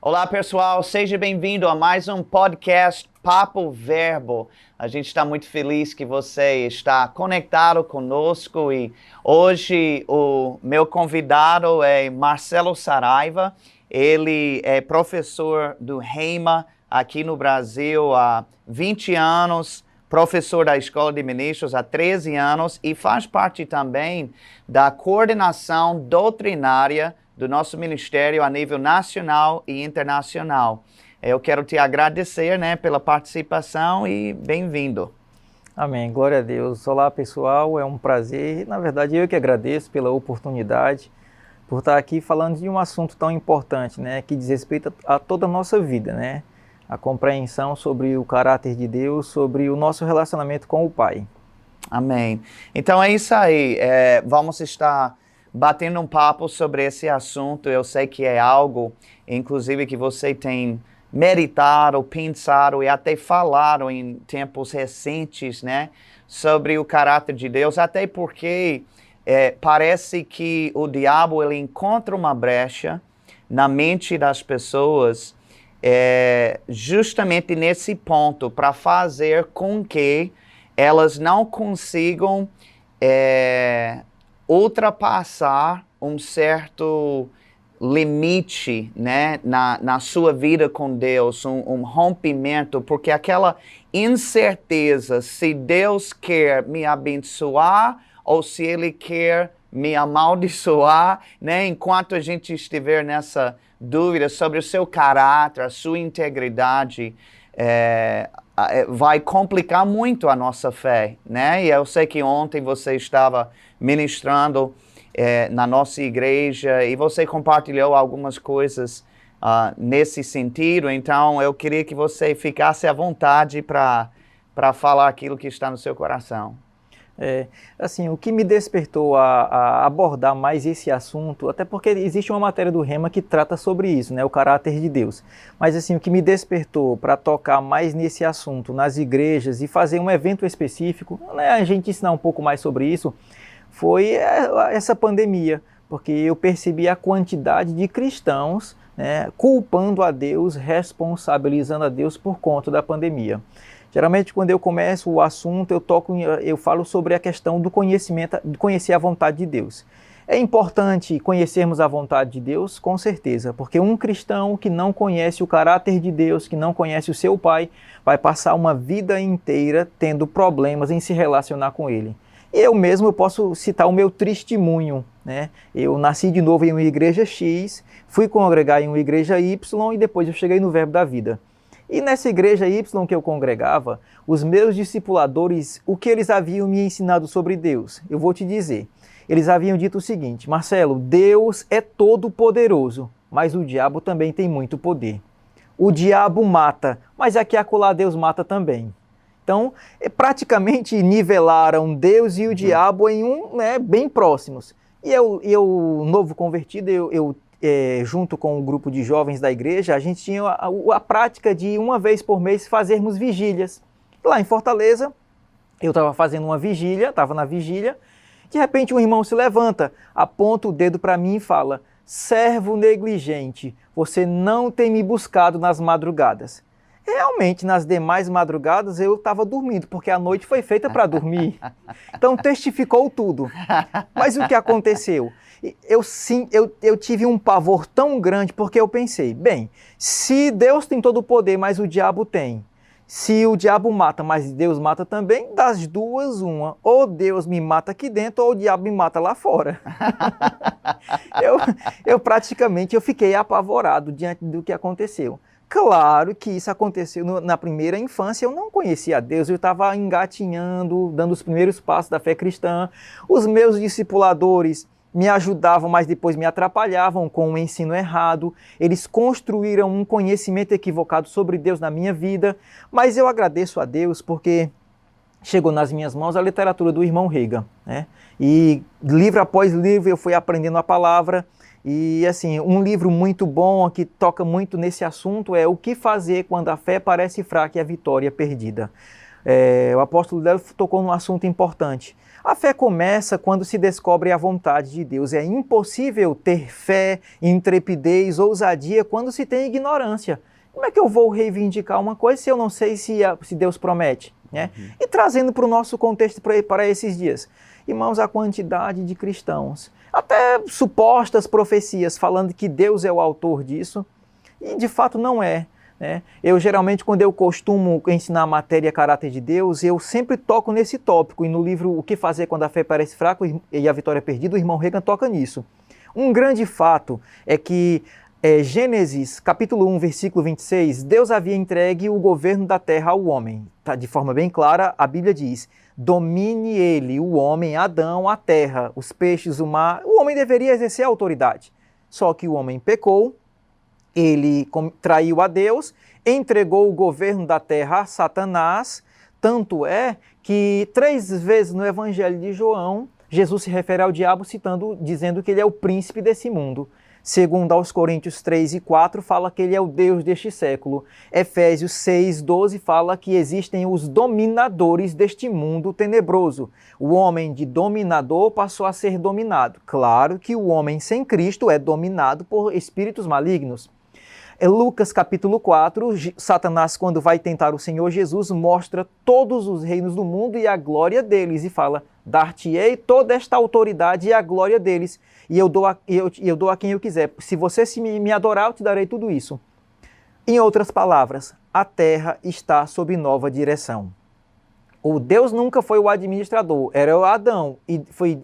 Olá, pessoal, seja bem-vindo a mais um podcast Papo Verbo. A gente está muito feliz que você está conectado conosco e hoje o meu convidado é Marcelo Saraiva. Ele é professor do Rhema aqui no Brasil há 20 anos, professor da Escola de Ministros há 13 anos e faz parte também da coordenação doutrinária do nosso ministério a nível nacional e internacional. Eu quero te agradecer, pela participação e bem-vindo. Amém, glória a Deus. Olá, pessoal, é um prazer. Na verdade, eu que agradeço pela oportunidade, por estar aqui falando de um assunto tão importante, que diz respeito a toda a nossa vida, A compreensão sobre o caráter de Deus, sobre o nosso relacionamento com o Pai. Amém. Então é isso aí. Vamos estar batendo um papo sobre esse assunto. Eu sei que é algo, inclusive, que você tem meditado, pensado e até falado em tempos recentes, sobre o caráter de Deus, até porque parece que o diabo ele encontra uma brecha na mente das pessoas justamente nesse ponto, para fazer com que elas não consigam ultrapassar um certo limite, na sua vida com Deus, um rompimento, porque aquela incerteza se Deus quer me abençoar ou se Ele quer me amaldiçoar, enquanto a gente estiver nessa dúvida sobre o seu caráter, a sua integridade, vai complicar muito a nossa fé, E eu sei que ontem você estava ministrando na nossa igreja e você compartilhou algumas coisas nesse sentido, então eu queria que você ficasse à vontade para falar aquilo que está no seu coração. O que me despertou a abordar mais esse assunto, até porque existe uma matéria do Rhema que trata sobre isso, o caráter de Deus. Mas o que me despertou para tocar mais nesse assunto nas igrejas e fazer um evento específico, a gente ensinar um pouco mais sobre isso, foi essa pandemia, porque eu percebi a quantidade de cristãos culpando a Deus, responsabilizando a Deus por conta da pandemia. Geralmente, quando eu começo o assunto, eu falo sobre a questão do conhecimento, de conhecer a vontade de Deus. É importante conhecermos a vontade de Deus, com certeza, porque um cristão que não conhece o caráter de Deus, que não conhece o seu Pai, vai passar uma vida inteira tendo problemas em se relacionar com Ele. Eu mesmo posso citar o meu testemunho, Eu nasci de novo em uma igreja X, fui congregar em uma igreja Y e depois eu cheguei no Verbo da Vida. E nessa igreja Y que eu congregava, os meus discipuladores, o que eles haviam me ensinado sobre Deus? Eu vou te dizer. Eles haviam dito o seguinte: Marcelo, Deus é todo poderoso, mas o diabo também tem muito poder. O diabo mata, mas aqui e acolá Deus mata também. Então, praticamente nivelaram Deus e o diabo em bem próximos. E eu novo convertido, junto com um grupo de jovens da igreja, a gente tinha a prática de uma vez por mês fazermos vigílias. Lá em Fortaleza, eu estava fazendo uma vigília, estava na vigília, de repente um irmão se levanta, aponta o dedo para mim e fala: servo negligente, você não tem me buscado nas madrugadas. Realmente, nas demais madrugadas eu estava dormindo, porque a noite foi feita para dormir. Então testificou tudo. Mas o que aconteceu? Eu tive um pavor tão grande, porque eu pensei, bem, se Deus tem todo o poder, mas o diabo tem, se o diabo mata, mas Deus mata também, das duas uma, ou Deus me mata aqui dentro, ou o diabo me mata lá fora. eu praticamente fiquei apavorado diante do que aconteceu. Claro que isso aconteceu na primeira infância, eu não conhecia a Deus, eu estava engatinhando, dando os primeiros passos da fé cristã. Os meus discipuladores me ajudavam, mas depois me atrapalhavam com o ensino errado. Eles construíram um conhecimento equivocado sobre Deus na minha vida, mas eu agradeço a Deus porque chegou nas minhas mãos a literatura do irmão Reagan, E livro após livro eu fui aprendendo a palavra. E um livro muito bom que toca muito nesse assunto é O que fazer quando a fé parece fraca e a vitória perdida. O apóstolo Lélio tocou num assunto importante. A fé começa quando se descobre a vontade de Deus. É impossível ter fé, intrepidez, ousadia quando se tem ignorância. Como é que eu vou reivindicar uma coisa se eu não sei se Deus promete? Né? E trazendo para o nosso contexto para esses dias. Irmãos, a quantidade de cristãos, até supostas profecias falando que Deus é o autor disso, e de fato não é. Né? Eu geralmente, quando eu costumo ensinar a matéria Caráter de Deus, eu sempre toco nesse tópico, e no livro O que Fazer Quando a Fé Parece Fraca e a Vitória é Perdida, o irmão Reagan toca nisso. Um grande fato é que Gênesis, capítulo 1, versículo 26, Deus havia entregue o governo da terra ao homem. Tá, de forma bem clara, a Bíblia diz, domine ele, o homem, Adão, a terra, os peixes, o mar. O homem deveria exercer a autoridade. Só que o homem pecou, ele traiu a Deus, entregou o governo da terra a Satanás, tanto é que 3 vezes no Evangelho de João, Jesus se refere ao diabo dizendo que ele é o príncipe desse mundo. Segundo aos Coríntios 3 e 4, fala que ele é o Deus deste século. Efésios 6, 12 fala que existem os dominadores deste mundo tenebroso. O homem de dominador passou a ser dominado. Claro que o homem sem Cristo é dominado por espíritos malignos. Lucas capítulo 4, Satanás, quando vai tentar o Senhor Jesus, mostra todos os reinos do mundo e a glória deles, e fala, dar-te-ei toda esta autoridade e a glória deles, e eu dou a quem eu quiser. Se você me adorar, eu te darei tudo isso. Em outras palavras, a terra está sob nova direção. O Deus nunca foi o administrador, era o Adão, e foi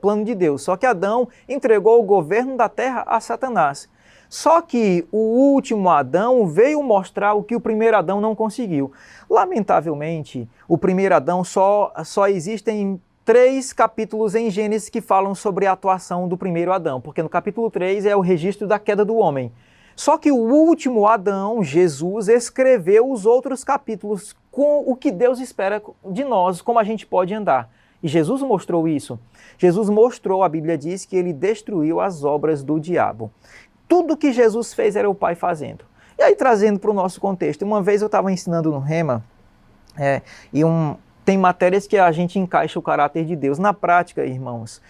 plano de Deus. Só que Adão entregou o governo da terra a Satanás. Só que o último Adão veio mostrar o que o primeiro Adão não conseguiu. Lamentavelmente, o primeiro Adão só existem 3 capítulos em Gênesis que falam sobre a atuação do primeiro Adão, porque no capítulo 3 é o registro da queda do homem. Só que o último Adão, Jesus, escreveu os outros capítulos com o que Deus espera de nós, como a gente pode andar. E Jesus mostrou isso. Jesus mostrou, a Bíblia diz, que ele destruiu as obras do diabo. Tudo que Jesus fez era o Pai fazendo. E aí, trazendo para o nosso contexto, uma vez eu estava ensinando no Rema, tem matérias que a gente encaixa o caráter de Deus. Na prática, irmãos,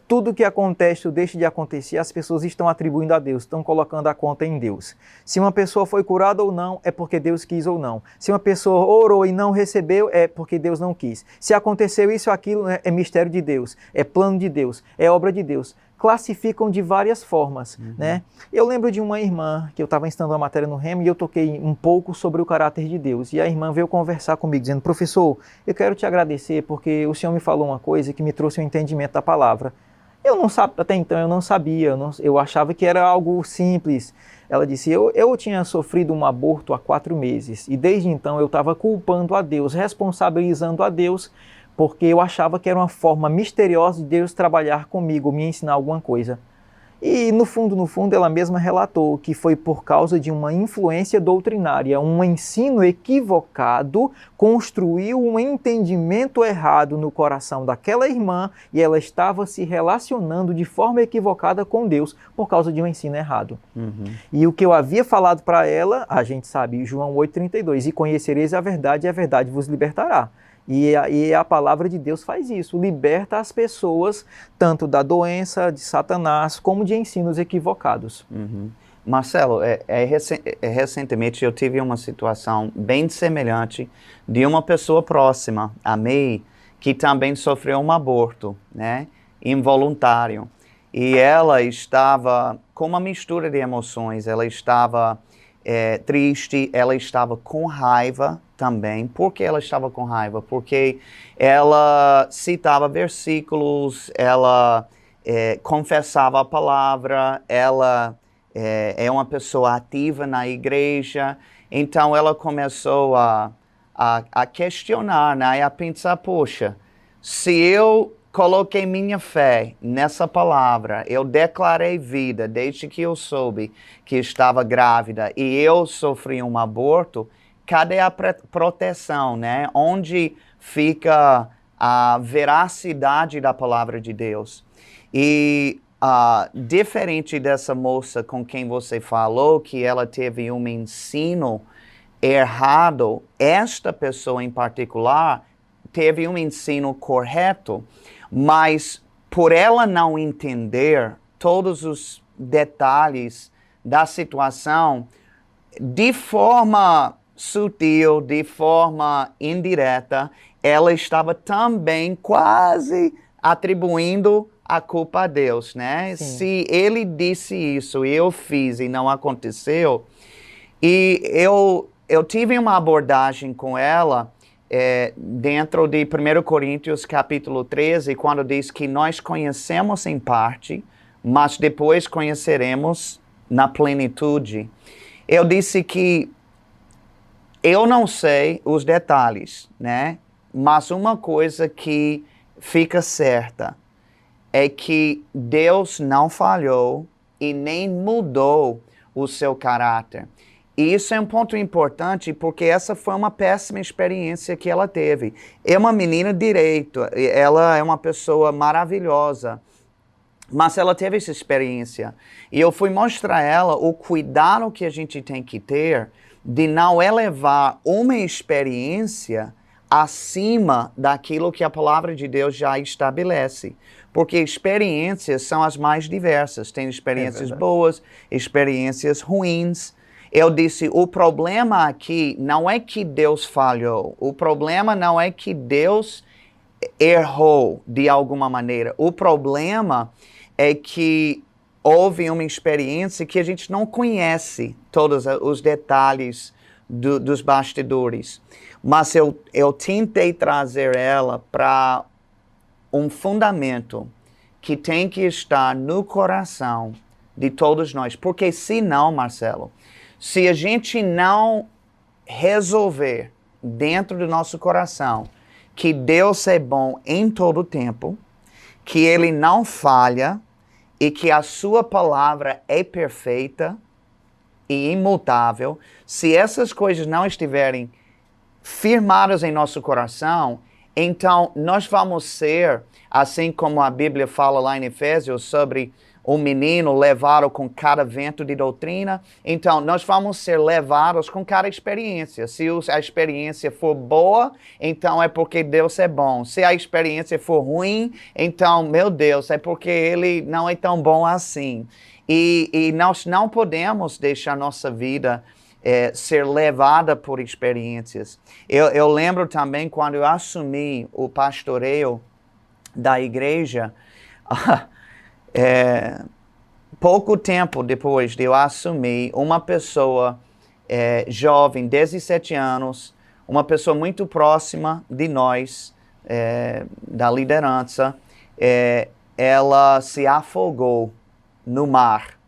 tudo que acontece ou deixa de acontecer, as pessoas estão atribuindo a Deus, estão colocando a conta em Deus. Se uma pessoa foi curada ou não, é porque Deus quis ou não. Se uma pessoa orou e não recebeu, é porque Deus não quis. Se aconteceu isso ou aquilo, é mistério de Deus, é plano de Deus, é obra de Deus. Classificam de várias formas, né? Eu lembro de uma irmã que eu estava ensinando uma matéria no Rema e eu toquei um pouco sobre o caráter de Deus. E a irmã veio conversar comigo, dizendo, professor, eu quero te agradecer porque o senhor me falou uma coisa que me trouxe um entendimento da palavra. Até então eu não sabia, eu achava que era algo simples. Ela disse, eu tinha sofrido um aborto há 4 meses e desde então eu estava culpando a Deus, responsabilizando a Deus, porque eu achava que era uma forma misteriosa de Deus trabalhar comigo, me ensinar alguma coisa. E no fundo, ela mesma relatou que foi por causa de uma influência doutrinária, um ensino equivocado, construiu um entendimento errado no coração daquela irmã e ela estava se relacionando de forma equivocada com Deus por causa de um ensino errado. E o que eu havia falado para ela, a gente sabe, João 8,32, e conhecereis a verdade vos libertará. E a palavra de Deus faz isso, liberta as pessoas tanto da doença, de Satanás, como de ensinos equivocados. Marcelo, recentemente eu tive uma situação bem semelhante de uma pessoa próxima a mim, que também sofreu um aborto, né, involuntário. E ela estava com uma mistura de emoções, ela estava triste, ela estava com raiva também. Por que ela estava com raiva? Porque ela citava versículos, ela confessava a palavra, ela é uma pessoa ativa na igreja, então ela começou a questionar, né, a pensar, poxa, se eu coloquei minha fé nessa palavra, eu declarei vida desde que eu soube que estava grávida e eu sofri um aborto, cadê a proteção, né? Onde fica a veracidade da palavra de Deus? E diferente dessa moça com quem você falou, que ela teve um ensino errado, esta pessoa em particular teve um ensino correto, mas por ela não entender todos os detalhes da situação, de forma sutil, de forma indireta, ela estava também quase atribuindo a culpa a Deus, né? Sim. Se ele disse isso e eu fiz e não aconteceu, e eu tive uma abordagem com ela dentro de 1 Coríntios capítulo 13, quando diz que nós conhecemos em parte, mas depois conheceremos na plenitude. Eu disse que eu não sei os detalhes, né? Mas uma coisa que fica certa é que Deus não falhou e nem mudou o seu caráter. E isso é um ponto importante porque essa foi uma péssima experiência que ela teve. É uma menina direito, ela é uma pessoa maravilhosa, mas ela teve essa experiência. E eu fui mostrar a ela o cuidado que a gente tem que ter de não elevar uma experiência acima daquilo que a palavra de Deus já estabelece. Porque experiências são as mais diversas. Tem experiências boas, experiências ruins. Eu disse, o problema aqui não é que Deus falhou. O problema não é que Deus errou de alguma maneira. O problema é que houve uma experiência que a gente não conhece todos os detalhes dos bastidores. Mas eu tentei trazer ela para um fundamento que tem que estar no coração de todos nós. Porque senão, Marcelo, se a gente não resolver dentro do nosso coração que Deus é bom em todo o tempo, que Ele não falha e que a sua palavra é perfeita e imutável, se essas coisas não estiverem firmadas em nosso coração, então nós vamos ser, assim como a Bíblia fala lá em Efésios sobre um menino levado com cada vento de doutrina, então nós vamos ser levados com cada experiência. Se a experiência for boa, então é porque Deus é bom. Se a experiência for ruim, então, meu Deus, é porque Ele não é tão bom assim. E nós não podemos deixar nossa vida ser levada por experiências. Eu lembro também quando eu assumi o pastoreio da igreja, pouco tempo depois de eu assumir, uma pessoa jovem, 17 anos, uma pessoa muito próxima de nós, da liderança, ela se afogou no mar.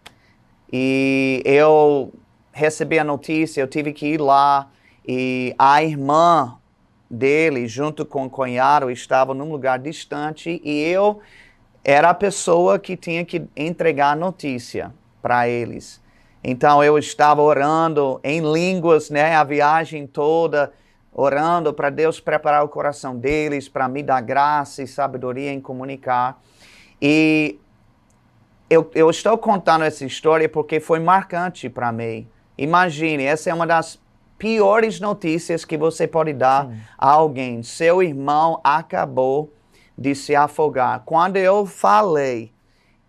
E eu recebi a notícia, eu tive que ir lá, e a irmã dele, junto com o cunhado, estava num lugar distante, e eu era a pessoa que tinha que entregar a notícia para eles. Então eu estava orando em línguas, né, a viagem toda, orando para Deus preparar o coração deles, para me dar graça e sabedoria em comunicar. E eu estou contando essa história porque foi marcante para mim. Imagine, essa é uma das piores notícias que você pode dar a alguém. Seu irmão acabou de se afogar. Quando eu falei,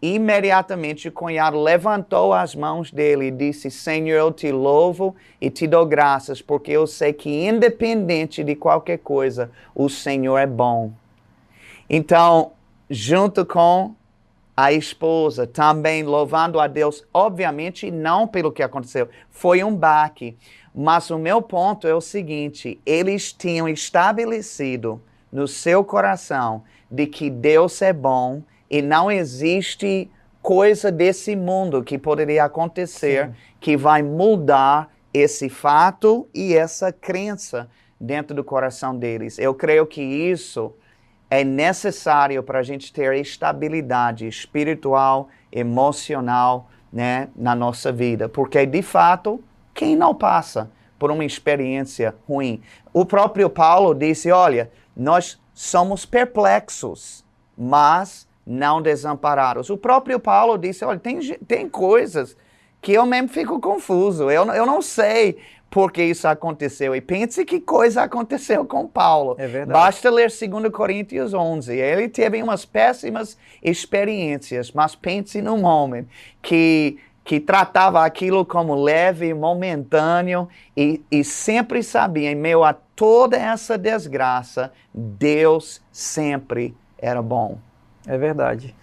imediatamente o cunhado levantou as mãos dele e disse: Senhor, eu te louvo e te dou graças, porque eu sei que independente de qualquer coisa, o Senhor é bom. Então, junto com a esposa, também louvando a Deus, obviamente não pelo que aconteceu, foi um baque. Mas o meu ponto é o seguinte, eles tinham estabelecido no seu coração de que Deus é bom e não existe coisa desse mundo que poderia acontecer que vai mudar esse fato e essa crença dentro do coração deles. Eu creio que isso é necessário para a gente ter estabilidade espiritual, emocional, né, na nossa vida. Porque, de fato, quem não passa por uma experiência ruim? O próprio Paulo disse, olha, nós somos perplexos, mas não desamparados. O próprio Paulo disse, olha, tem coisas que eu mesmo fico confuso. Eu não sei por que isso aconteceu. E pense que coisa aconteceu com Paulo. É verdade. Basta ler 2 Coríntios 11. Ele teve umas péssimas experiências, mas pense num homem que tratava aquilo como leve, momentâneo e sempre sabia, em meio a toda essa desgraça, Deus sempre era bom. É verdade.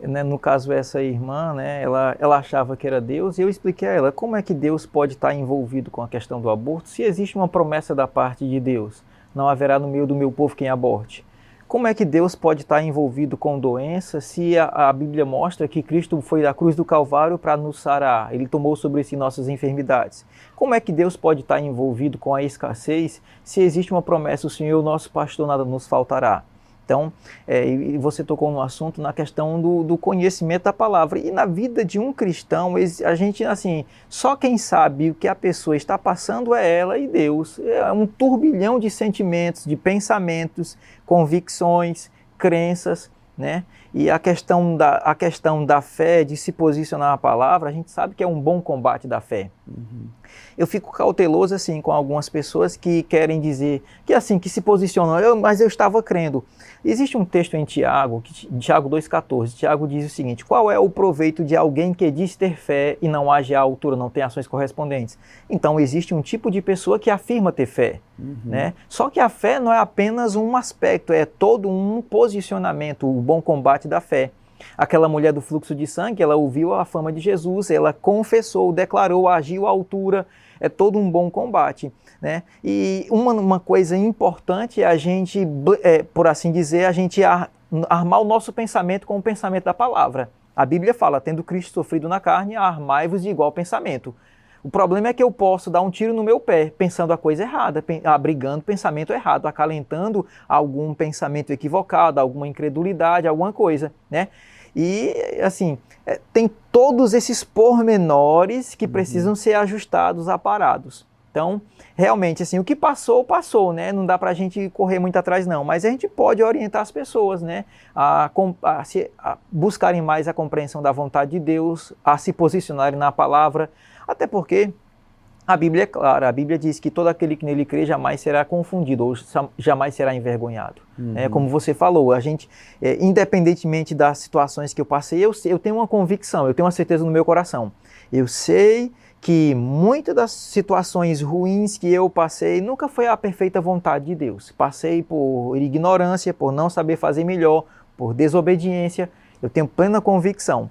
Né, no caso, essa irmã, né, ela achava que era Deus, e eu expliquei a ela como é que Deus pode estar envolvido com a questão do aborto se existe uma promessa da parte de Deus. Não haverá no meio do meu povo quem aborte. Como é que Deus pode estar envolvido com doença se a Bíblia mostra que Cristo foi à cruz do Calvário para nos sarar? Ele tomou sobre si nossas enfermidades. Como é que Deus pode estar envolvido com a escassez se existe uma promessa, o Senhor, nosso pastor, nada nos faltará? Então, e você tocou no assunto, na questão do conhecimento da palavra. E na vida de um cristão, a gente, assim, só quem sabe o que a pessoa está passando é ela e Deus. É um turbilhão de sentimentos, de pensamentos, convicções, crenças, né? E a questão da fé, de se posicionar na palavra, a gente sabe que é um bom combate da fé. Eu fico cauteloso assim com algumas pessoas que querem dizer que se posicionam, mas eu estava crendo. Existe um texto em Tiago, Tiago 2,14, Tiago diz o seguinte: qual é o proveito de alguém que diz ter fé e não age à altura, não tem ações correspondentes? Então existe um tipo de pessoa que afirma ter fé, né? Só que a fé não é apenas um aspecto, é todo um posicionamento, o bom combate da fé. Aquela mulher do fluxo de sangue, ela ouviu a fama de Jesus, ela confessou, declarou, agiu à altura, é todo um bom combate, né? E uma coisa importante é a gente, por assim dizer, a gente armar o nosso pensamento com o pensamento da palavra. A Bíblia fala, tendo Cristo sofrido na carne, armai-vos de igual pensamento. O problema é que eu posso dar um tiro no meu pé, pensando a coisa errada, abrigando pensamento errado, acalentando algum pensamento equivocado, alguma incredulidade, alguma coisa, né? E, assim, tem todos esses pormenores que precisam ser ajustados, aparados. Então, realmente, assim, o que passou, passou, né? Não dá pra gente correr muito atrás, não. Mas a gente pode orientar as pessoas, né? A buscarem mais a compreensão da vontade de Deus, a se posicionarem na palavra, até porque a Bíblia é clara, a Bíblia diz que todo aquele que nele crê jamais será confundido ou jamais será envergonhado. Como você falou, a gente, independentemente das situações que eu passei, eu tenho uma convicção, eu tenho uma certeza no meu coração. Eu sei que muitas das situações ruins que eu passei nunca foi a perfeita vontade de Deus. Passei por ignorância, por não saber fazer melhor, por desobediência. Eu tenho plena convicção.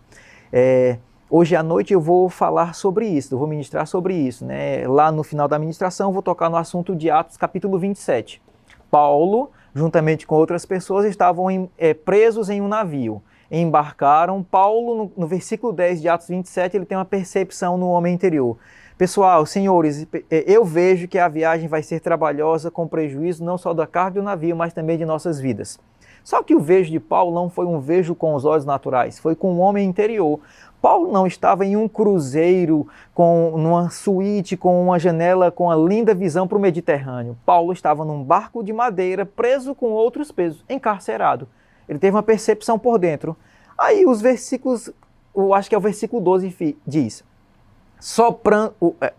Hoje à noite eu vou falar sobre isso, eu vou ministrar sobre isso, né? Lá no final da ministração eu vou tocar no assunto de Atos capítulo 27. Paulo, juntamente com outras pessoas, estavam presos em um navio. Embarcaram. Paulo, no versículo 10 de Atos 27, ele tem uma percepção no homem interior. Pessoal, senhores, eu vejo que a viagem vai ser trabalhosa, com prejuízo não só da carga do navio, mas também de nossas vidas. Só que o vejo de Paulo não foi um vejo com os olhos naturais, foi com o homem interior. Paulo não estava em um cruzeiro, numa suíte, com uma janela, com uma linda visão para o Mediterrâneo. Paulo estava num barco de madeira, preso com outros presos, encarcerado. Ele teve uma percepção por dentro. Aí os versículos, eu acho que é o versículo 12 diz,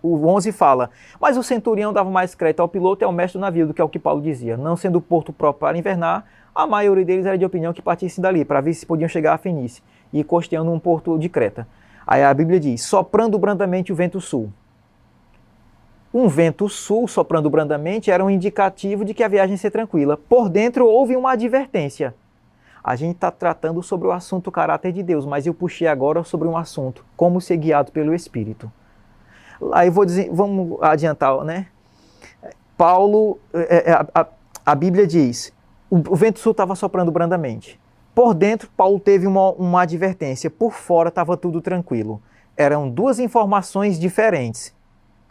o 11 fala, mas o centurião dava mais crédito ao piloto e ao mestre do navio do que ao que Paulo dizia. Não sendo o porto próprio para invernar, a maioria deles era de opinião que partissem dali, para ver se podiam chegar a Fenícia, e costeando um porto de Creta. Aí a Bíblia diz, soprando brandamente o vento sul. Um vento sul soprando brandamente era um indicativo de que a viagem ia ser tranquila. Por dentro houve uma advertência. A gente está tratando sobre o assunto caráter de Deus, mas eu puxei agora sobre um assunto, como ser guiado pelo Espírito. Aí eu vou dizer, vamos adiantar, né? Paulo, a Bíblia diz, o vento sul estava soprando brandamente. Por dentro, Paulo teve uma advertência. Por fora, estava tudo tranquilo. Eram duas informações diferentes,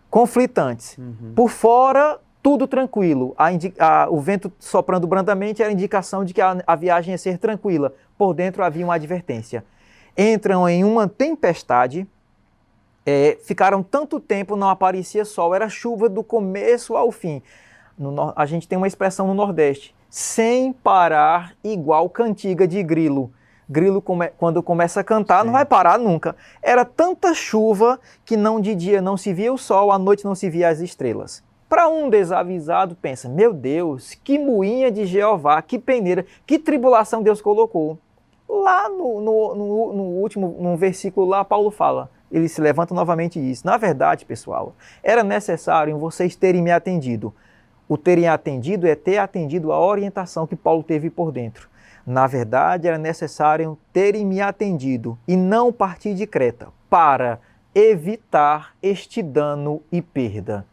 conflitantes. Por fora, tudo tranquilo. O vento soprando brandamente era indicação de que a viagem ia ser tranquila. Por dentro, havia uma advertência. Entram em uma tempestade. Ficaram tanto tempo, não aparecia sol. Era chuva do começo ao fim. A gente tem uma expressão no Nordeste. Sem parar, igual cantiga de grilo. Grilo, quando começa a cantar, não vai parar nunca. Era tanta chuva que de dia não se via o sol, à noite não se via as estrelas. Para um desavisado, pensa, meu Deus, que moinha de Jeová, que peneira, que tribulação Deus colocou. Lá no último versículo lá, Paulo fala, ele se levanta novamente e diz, na verdade, pessoal, era necessário vocês terem me atendido. O terem atendido é ter atendido a orientação que Paulo teve por dentro. Na verdade, era necessário terem me atendido e não partir de Creta, para evitar este dano e perda.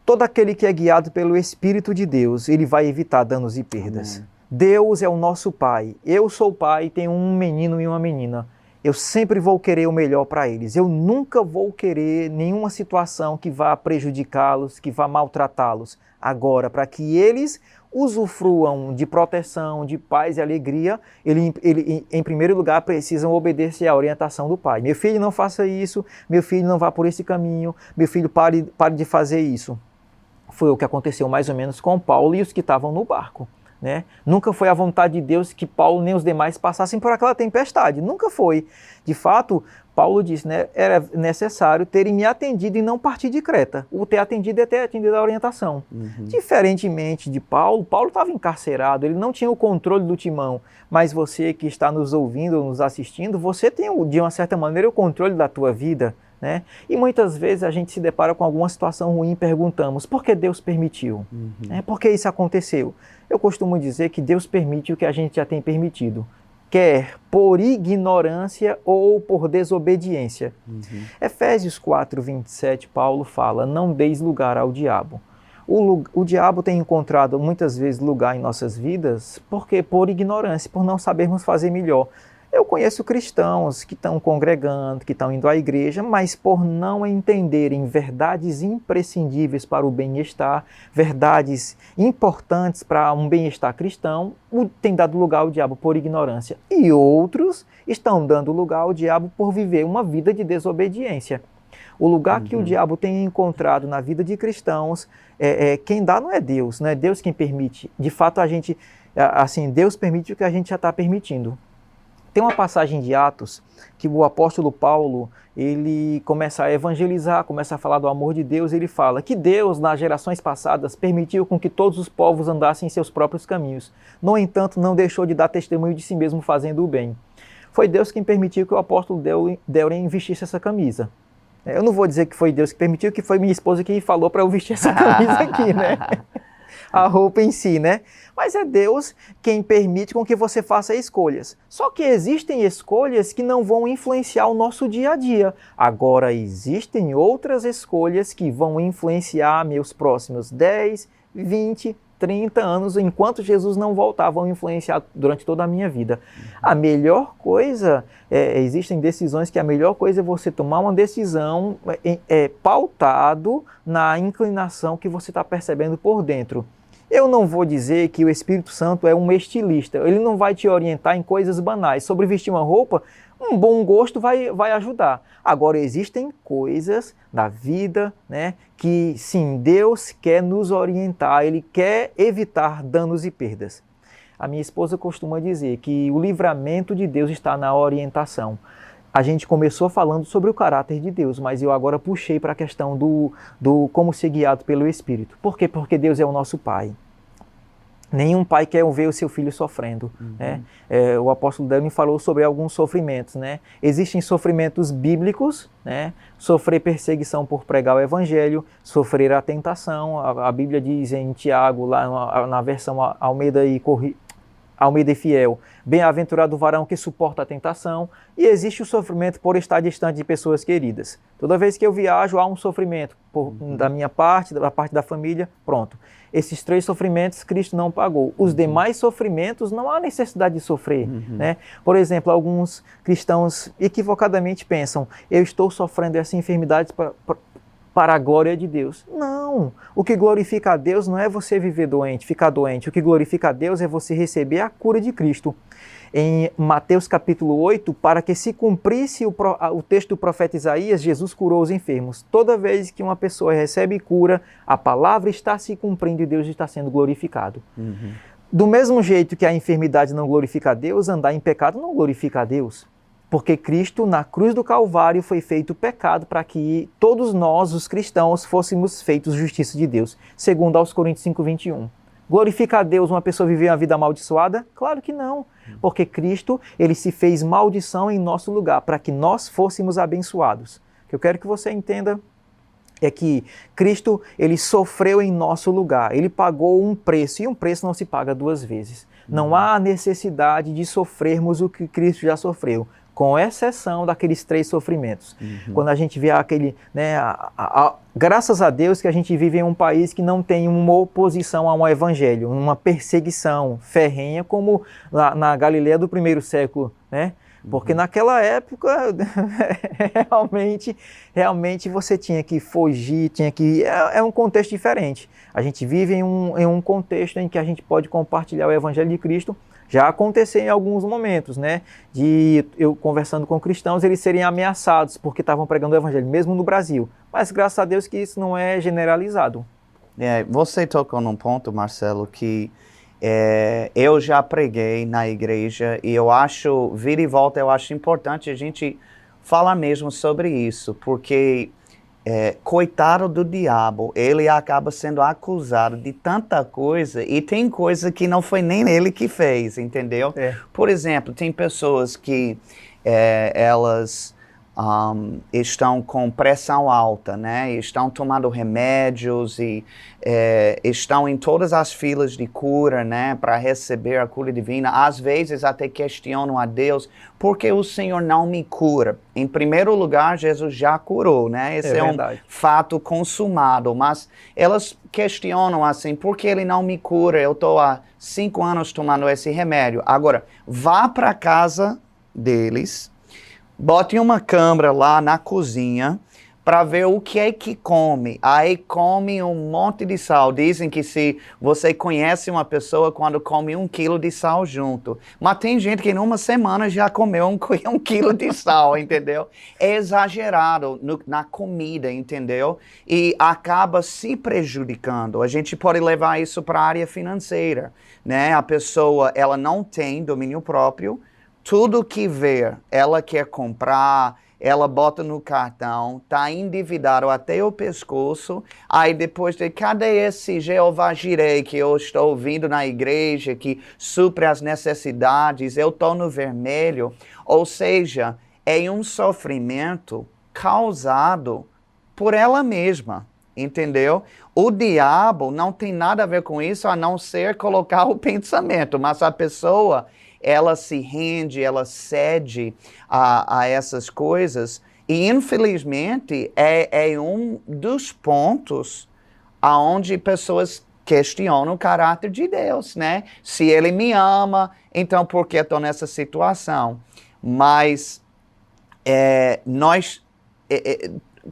Todo aquele que é guiado pelo Espírito de Deus, ele vai evitar danos e perdas. Amém. Deus é o nosso Pai. Eu sou pai, tenho um menino e uma menina. Eu sempre vou querer o melhor para eles. Eu nunca vou querer nenhuma situação que vá prejudicá-los, que vá maltratá-los. Agora, para que eles usufruam de proteção, de paz e alegria, ele, em primeiro lugar, precisam obedecer à orientação do pai. Meu filho, não faça isso. Meu filho, não vá por esse caminho. Meu filho, pare de fazer isso. Foi o que aconteceu mais ou menos com Paulo e os que estavam no barco. Né? Nunca foi a vontade de Deus que Paulo nem os demais passassem por aquela tempestade. Nunca foi. De fato, Paulo disse, né, era necessário terem me atendido e não partir de Creta. O ter atendido é ter atendido a orientação. Diferentemente de Paulo, Paulo estava encarcerado, ele não tinha o controle do timão. Mas você que está nos ouvindo ou nos assistindo, você tem, de uma certa maneira, o controle da tua vida. Né? E muitas vezes a gente se depara com alguma situação ruim e perguntamos, por que Deus permitiu? Por que isso aconteceu? Eu costumo dizer que Deus permite o que a gente já tem permitido, quer por ignorância ou por desobediência. Efésios 4:27, Paulo fala, não deis lugar ao diabo. O diabo tem encontrado muitas vezes lugar em nossas vidas porque por ignorância, por não sabermos fazer melhor. Eu conheço cristãos que estão congregando, que estão indo à igreja, mas por não entenderem verdades imprescindíveis para o bem-estar, verdades importantes para um bem-estar cristão, tem dado lugar ao diabo por ignorância. E outros estão dando lugar ao diabo por viver uma vida de desobediência. O lugar que o diabo tem encontrado na vida de cristãos, quem dá não é Deus, não é Deus quem permite. De fato, Deus permite o que a gente já está permitindo. Tem uma passagem de Atos que o apóstolo Paulo, ele começa a evangelizar, começa a falar do amor de Deus, ele fala que Deus, nas gerações passadas, permitiu com que todos os povos andassem em seus próprios caminhos. No entanto, não deixou de dar testemunho de si mesmo fazendo o bem. Foi Deus quem permitiu que o apóstolo Deuren vestisse essa camisa. Eu não vou dizer que foi Deus que permitiu, que foi minha esposa que falou para eu vestir essa camisa aqui, né? A roupa em si, né? Mas é Deus quem permite com que você faça escolhas. Só que existem escolhas que não vão influenciar o nosso dia a dia. Agora, existem outras escolhas que vão influenciar meus próximos 10, 20, 30 anos, enquanto Jesus não voltar, vão influenciar durante toda a minha vida. A melhor coisa, existem decisões que a melhor coisa é você tomar uma decisão pautado na inclinação que você está percebendo por dentro. Eu não vou dizer que o Espírito Santo é um estilista, ele não vai te orientar em coisas banais. Sobre vestir uma roupa, um bom gosto vai ajudar. Agora, existem coisas na vida, né, que sim, Deus quer nos orientar, Ele quer evitar danos e perdas. A minha esposa costuma dizer que o livramento de Deus está na orientação. A gente começou falando sobre o caráter de Deus, mas eu agora puxei para a questão do como ser guiado pelo Espírito. Por quê? Porque Deus é o nosso Pai. Nenhum pai quer ver o seu filho sofrendo. Né? O apóstolo Daniel falou sobre alguns sofrimentos. Né? Existem sofrimentos bíblicos, né? Sofrer perseguição por pregar o evangelho, sofrer a tentação. A Bíblia diz em Tiago, lá na versão Almeida e Fiel, bem-aventurado o varão que suporta a tentação, e existe o sofrimento por estar distante de pessoas queridas. Toda vez que eu viajo, há um sofrimento da minha parte, da parte da família, pronto. Esses 3 sofrimentos Cristo não pagou. Os demais sofrimentos não há necessidade de sofrer. Né? Por exemplo, alguns cristãos equivocadamente pensam, eu estou sofrendo essa enfermidade para a glória de Deus. Não! O que glorifica a Deus não é você viver doente, ficar doente. O que glorifica a Deus é você receber a cura de Cristo. Em Mateus capítulo 8, para que se cumprisse o texto do profeta Isaías, Jesus curou os enfermos. Toda vez que uma pessoa recebe cura, a palavra está se cumprindo e Deus está sendo glorificado. Do mesmo jeito que a enfermidade não glorifica a Deus, andar em pecado não glorifica a Deus. Porque Cristo, na cruz do Calvário, foi feito pecado para que todos nós, os cristãos, fôssemos feitos justiça de Deus. Segundo aos Coríntios 5:21. Glorifica a Deus uma pessoa viver uma vida amaldiçoada? Claro que não. Porque Cristo, ele se fez maldição em nosso lugar, para que nós fôssemos abençoados. O que eu quero que você entenda é que Cristo, ele sofreu em nosso lugar, ele pagou um preço, e um preço não se paga duas vezes. Não há necessidade de sofrermos o que Cristo já sofreu, com exceção daqueles 3 sofrimentos. Quando a gente vê aquele, né, graças a Deus que a gente vive em um país que não tem uma oposição ao evangelho, uma perseguição ferrenha como na Galileia do primeiro século, né? Porque naquela época, realmente você tinha que fugir, é um contexto diferente. A gente vive em um contexto em que a gente pode compartilhar o Evangelho de Cristo. Já aconteceu em alguns momentos, né? De eu conversando com cristãos, eles serem ameaçados porque estavam pregando o Evangelho, mesmo no Brasil. Mas graças a Deus que isso não é generalizado. Você tocou num ponto, Marcelo, que eu já preguei na igreja e eu acho, vira e volta, eu acho importante a gente falar mesmo sobre isso, porque coitado do diabo, ele acaba sendo acusado de tanta coisa e tem coisa que não foi nem ele que fez, entendeu? Por exemplo, tem pessoas que elas estão com pressão alta, né? Estão tomando remédios e estão em todas as filas de cura, né? Para receber a cura divina. Às vezes até questionam a Deus, por que o Senhor não me cura? Em primeiro lugar, Jesus já curou, né? Esse é um fato consumado, mas elas questionam assim, por que ele não me cura? Eu estou há 5 anos tomando esse remédio. Agora, vá para a casa deles, bote uma câmera lá na cozinha para ver o que é que come. Aí come um monte de sal. Dizem que se você conhece uma pessoa quando come 1 quilo de sal junto. Mas tem gente que numa semana já comeu 1 quilo de sal, entendeu? É exagerado na comida, entendeu? E acaba se prejudicando. A gente pode levar isso para a área financeira, né? A pessoa, ela não tem domínio próprio. Tudo que vê, ela quer comprar, ela bota no cartão, tá endividado até o pescoço, aí depois de cadê esse Jeová Jireh que eu estou ouvindo na igreja, que supre as necessidades, eu estou no vermelho. Ou seja, é um sofrimento causado por ela mesma, entendeu? O diabo não tem nada a ver com isso, a não ser colocar o pensamento, mas a pessoa, ela se rende, ela cede a essas coisas. E, infelizmente, é um dos pontos onde pessoas questionam o caráter de Deus, né? Se ele me ama, então por que estou nessa situação? Mas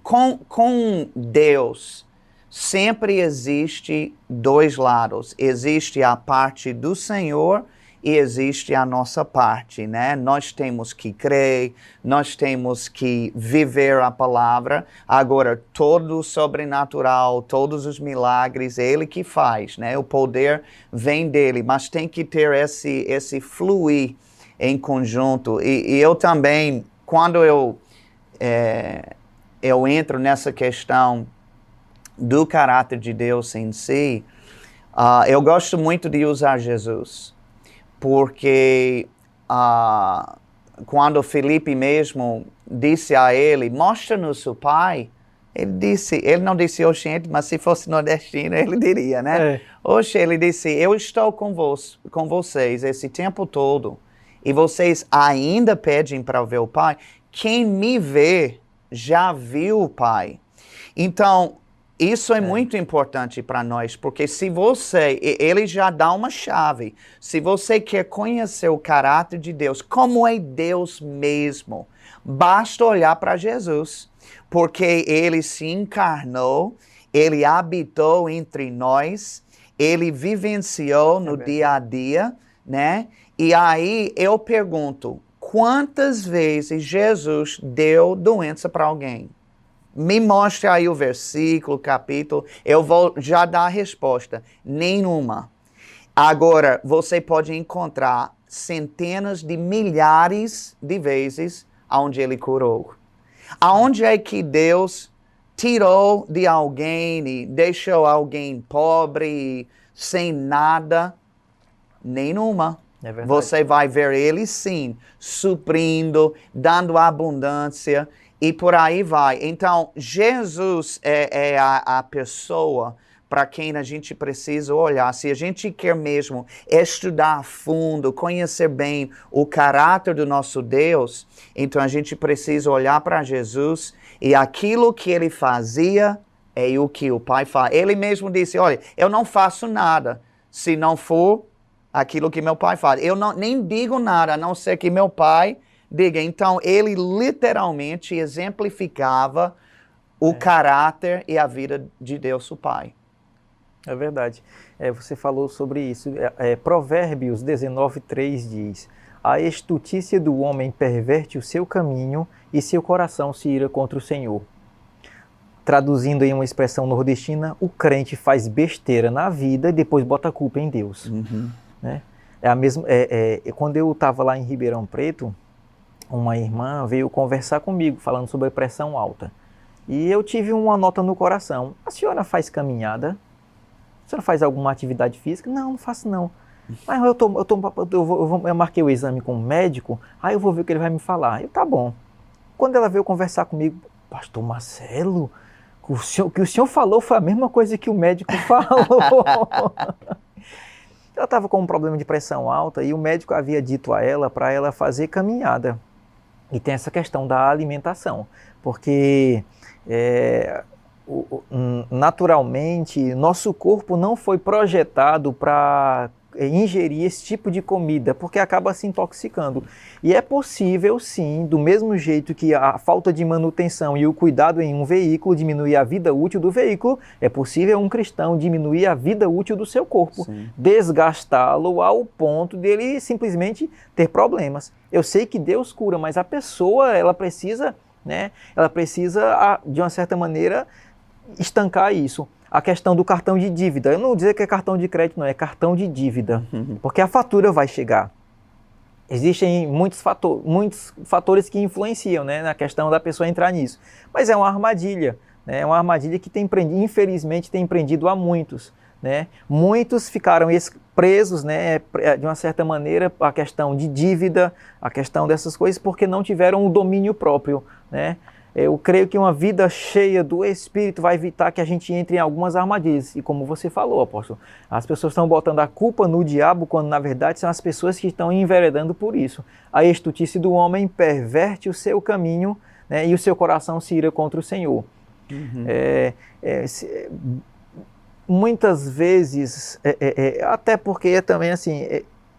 com Deus, sempre existe 2 lados. Existe a parte do Senhor e existe a nossa parte, né? Nós temos que crer, nós temos que viver a palavra. Agora, todo o sobrenatural, todos os milagres, é Ele que faz, né? O poder vem dele, mas tem que ter esse fluir em conjunto. E eu também, quando eu entro nessa questão do caráter de Deus em si, eu gosto muito de usar Jesus. Porque quando Felipe mesmo disse a ele, mostra-nos o Pai, ele não disse oxente, mas se fosse nordestino ele diria, né? Oxe, ele disse, eu estou com vocês esse tempo todo e vocês ainda pedem para ver o Pai. Quem me vê já viu o Pai. Então, isso é muito importante para nós, porque se ele já dá uma chave. Se você quer conhecer o caráter de Deus, como é Deus mesmo, basta olhar para Jesus, porque ele se encarnou, ele habitou entre nós, ele vivenciou no dia a dia, né? E aí eu pergunto, quantas vezes Jesus deu doença para alguém? Me mostre aí o versículo, o capítulo, eu vou já dar a resposta. Nenhuma. Agora, você pode encontrar centenas de milhares de vezes onde ele curou. Aonde é que Deus tirou de alguém e deixou alguém pobre, sem nada? Nenhuma. É verdade. Você vai ver ele sim, suprindo, dando abundância e por aí vai. Então, Jesus é a pessoa para quem a gente precisa olhar. Se a gente quer mesmo estudar a fundo, conhecer bem o caráter do nosso Deus, então a gente precisa olhar para Jesus e aquilo que ele fazia é o que o Pai faz. Ele mesmo disse, olha, eu não faço nada se não for aquilo que meu Pai faz. Eu nem digo nada, a não ser que meu Pai diga. Então, ele literalmente exemplificava o caráter e a vida de Deus, o Pai. É verdade. Você falou sobre isso. Provérbios 19:3 diz: a estutícia do homem perverte o seu caminho e seu coração se ira contra o Senhor. Traduzindo em uma expressão nordestina, o crente faz besteira na vida e depois bota a culpa em Deus. Uhum. Né? Quando eu estava lá em Ribeirão Preto, uma irmã veio conversar comigo, falando sobre pressão alta. E eu tive uma nota no coração. A senhora faz caminhada? A senhora faz alguma atividade física? Não, não faço não. Mas eu marquei o exame com o médico, aí eu vou ver o que ele vai me falar. Tá bom. Quando ela veio conversar comigo, Pastor Marcelo, o que o senhor falou foi a mesma coisa que o médico falou. Ela estava com um problema de pressão alta e o médico havia dito a ela para ela fazer caminhada. E tem essa questão da alimentação, porque naturalmente nosso corpo não foi projetado para ingerir esse tipo de comida, porque acaba se intoxicando. E é possível sim, do mesmo jeito que a falta de manutenção e o cuidado em um veículo diminuir a vida útil do veículo, é possível um cristão diminuir a vida útil do seu corpo, desgastá-lo ao ponto dele simplesmente ter problemas. Eu sei que Deus cura, mas a pessoa, ela precisa, de uma certa maneira, estancar isso. A questão do cartão de dívida. Eu não vou dizer que é cartão de crédito, não, é cartão de dívida. Porque a fatura vai chegar. Existem muitos fatores que influenciam, né, na questão da pessoa entrar nisso. Mas é uma armadilha. Né, é uma armadilha que infelizmente tem prendido a muitos. Né? Muitos ficaram presos, né, de uma certa maneira, a questão de dívida, a questão dessas coisas, porque não tiveram o domínio próprio. Né? Eu creio que uma vida cheia do Espírito vai evitar que a gente entre em algumas armadilhas. E como você falou, apóstolo, as pessoas estão botando a culpa no diabo, quando na verdade são as pessoas que estão enveredando por isso. A estultice do homem perverte o seu caminho, né, e o seu coração se ira contra o Senhor. Muitas vezes, até porque também assim,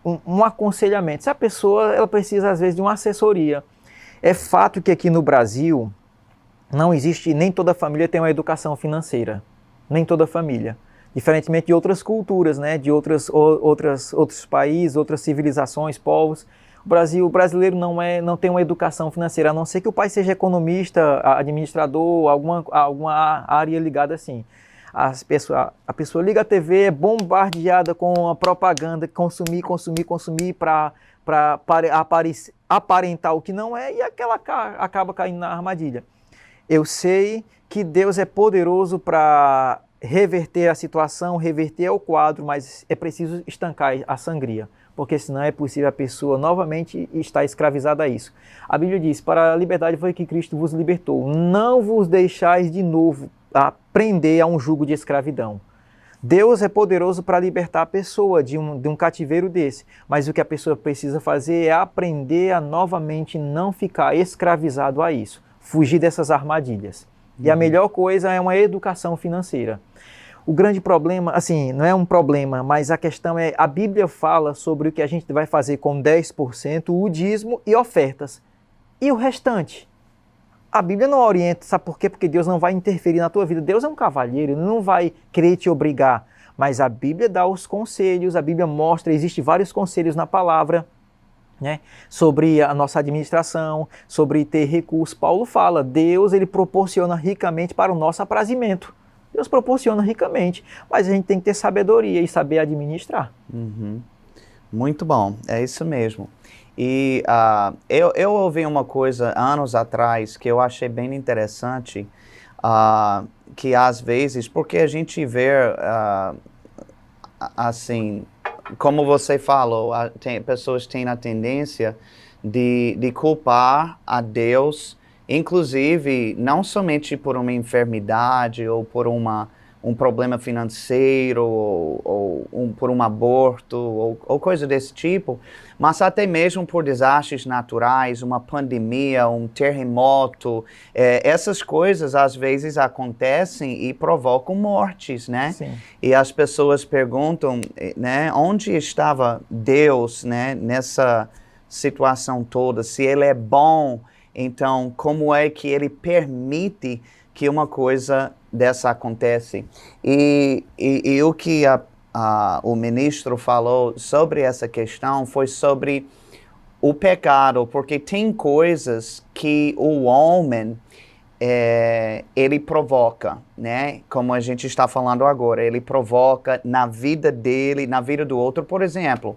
um aconselhamento. Se a pessoa ela precisa às vezes de uma assessoria. É fato que aqui no Brasil não existe, nem toda família tem uma educação financeira, nem toda família. Diferentemente de outras culturas, né, de outros países, outras civilizações, povos. O brasileiro não tem uma educação financeira, a não ser que o pai seja economista, administrador, alguma área ligada assim. A pessoa liga a TV, é bombardeada com a propaganda, consumir para aparentar o que não é, e aquela acaba caindo na armadilha. Eu sei que Deus é poderoso para reverter a situação, reverter o quadro, mas é preciso estancar a sangria, porque senão é possível a pessoa novamente estar escravizada a isso. A Bíblia diz, para a liberdade foi que Cristo vos libertou, não vos deixais de novo a prender a um jugo de escravidão. Deus é poderoso para libertar a pessoa de um cativeiro desse, mas o que a pessoa precisa fazer é aprender a novamente não ficar escravizado a isso, fugir dessas armadilhas. E a melhor coisa é uma educação financeira. O grande problema, assim, não é um problema, mas a questão é, a Bíblia fala sobre o que a gente vai fazer com 10%, o dízimo e ofertas. E o restante? A Bíblia não orienta, sabe por quê? Porque Deus não vai interferir na tua vida. Deus é um cavalheiro, ele não vai querer te obrigar. Mas a Bíblia dá os conselhos, a Bíblia mostra, existem vários conselhos na palavra, né, sobre a nossa administração, sobre ter recursos. Paulo fala, Deus ele proporciona ricamente para o nosso aprazimento. Deus proporciona ricamente, mas a gente tem que ter sabedoria e saber administrar. Uhum. Muito bom, é isso mesmo. E eu ouvi uma coisa anos atrás que eu achei bem interessante, que às vezes, porque a gente vê, assim, como você falou, pessoas têm a tendência de culpar a Deus, inclusive não somente por uma enfermidade ou por um problema financeiro ou por um aborto ou coisa desse tipo, mas até mesmo por desastres naturais, uma pandemia, um terremoto. Essas coisas às vezes acontecem e provocam mortes, né? Sim. E as pessoas perguntam, né, onde estava Deus, né, nessa situação toda? Se Ele é bom, então como é que Ele permite que uma coisa dessa acontece? E o que o ministro falou sobre essa questão foi sobre o pecado, porque tem coisas que o homem ele provoca, né? Como a gente está falando agora, ele provoca na vida dele, na vida do outro. Por exemplo,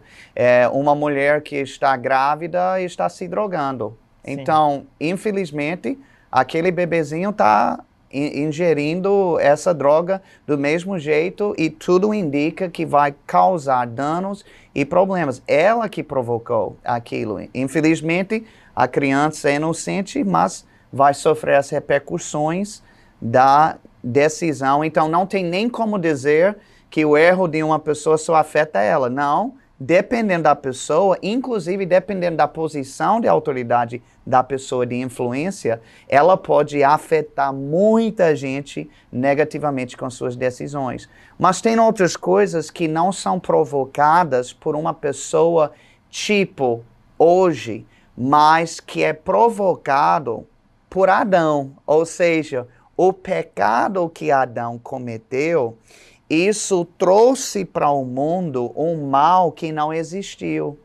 uma mulher que está grávida e está se drogando. Sim. Então, infelizmente, aquele bebezinho está ingerindo essa droga do mesmo jeito e tudo indica que vai causar danos e problemas. Ela que provocou aquilo. Infelizmente, a criança é inocente, mas vai sofrer as repercussões da decisão. Então, não tem nem como dizer que o erro de uma pessoa só afeta ela. Não, dependendo da pessoa, inclusive dependendo da posição de autoridade da pessoa de influência, ela pode afetar muita gente negativamente com suas decisões. Mas tem outras coisas que não são provocadas por uma pessoa tipo hoje, mas que é provocado por Adão, ou seja, o pecado que Adão cometeu, isso trouxe para o mundo um mal que não existiu.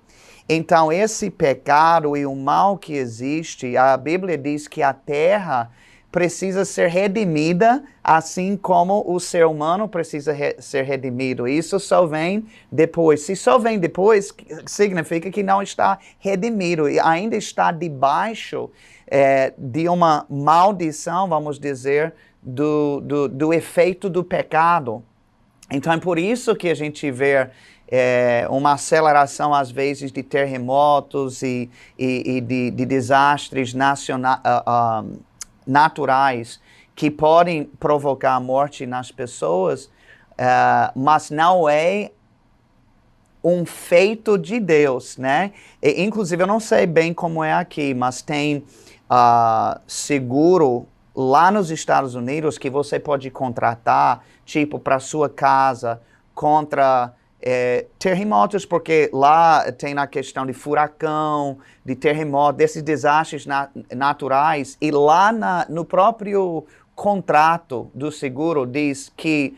Então, esse pecado e o mal que existe, a Bíblia diz que a terra precisa ser redimida, assim como o ser humano precisa ser redimido. Isso só vem depois. Se só vem depois, significa que não está redimido e ainda está debaixo de uma maldição, vamos dizer, do efeito do pecado. Então, é por isso que a gente vê uma aceleração, às vezes, de terremotos e de desastres naturais que podem provocar a morte nas pessoas, mas não é um feito de Deus, né? Inclusive, eu não sei bem como é aqui, mas tem seguro lá nos Estados Unidos que você pode contratar, tipo, para sua casa, contra terremotos, porque lá tem a questão de furacão, de terremoto, desses desastres naturais, e lá no próprio contrato do seguro diz que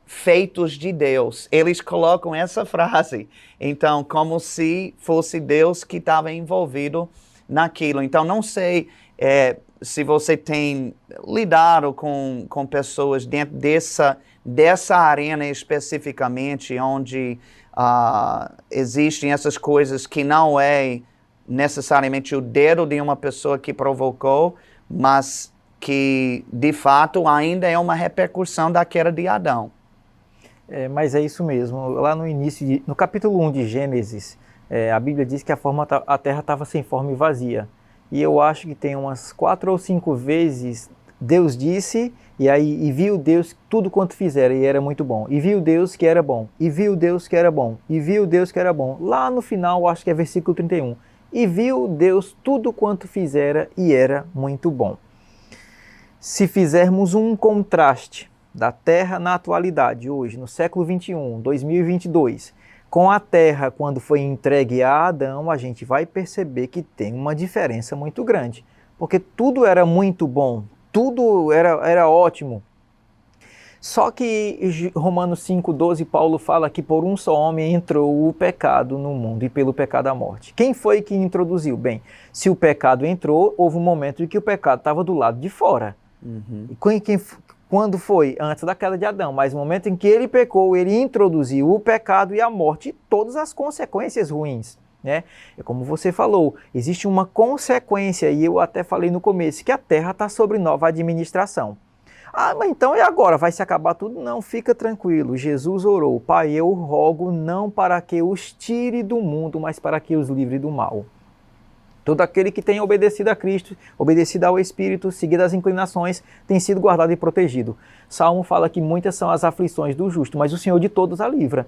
feitos de Deus. Eles colocam essa frase, então, como se fosse Deus que estava envolvido naquilo. Então, não sei se você tem lidado com pessoas dentro dessa arena especificamente, onde existem essas coisas que não é necessariamente o dedo de uma pessoa que provocou, mas que, de fato, ainda é uma repercussão da queda de Adão. Mas é isso mesmo. Lá no início, no capítulo 1 de Gênesis, a Bíblia diz que a terra estava sem forma e vazia. E eu acho que tem umas 4 ou 5 vezes Deus disse, e viu Deus tudo quanto fizera, e era muito bom. E viu Deus que era bom, e viu Deus que era bom, e viu Deus que era bom. Lá no final, acho que é versículo 31. E viu Deus tudo quanto fizera, e era muito bom. Se fizermos um contraste da Terra na atualidade, hoje, no século 21, 2022, com a Terra quando foi entregue a Adão, a gente vai perceber que tem uma diferença muito grande. Porque tudo era muito bom, tudo era ótimo. Só que Romanos 5,12, Paulo fala que por um só homem entrou o pecado no mundo e pelo pecado a morte. Quem foi que introduziu? Bem, se o pecado entrou, houve um momento em que o pecado estava do lado de fora. Uhum. E Quando foi? Antes da queda de Adão, mas no momento em que ele pecou, ele introduziu o pecado e a morte e todas as consequências ruins, né? É como você falou, existe uma consequência, e eu até falei no começo, que a terra está sob nova administração. Ah, mas então e agora? Vai se acabar tudo? Não, fica tranquilo. Jesus orou, Pai, eu rogo não para que os tire do mundo, mas para que os livre do mal. Todo aquele que tem obedecido a Cristo, obedecido ao Espírito, seguido as inclinações, tem sido guardado e protegido. Salmo fala que muitas são as aflições do justo, mas o Senhor de todos a livra.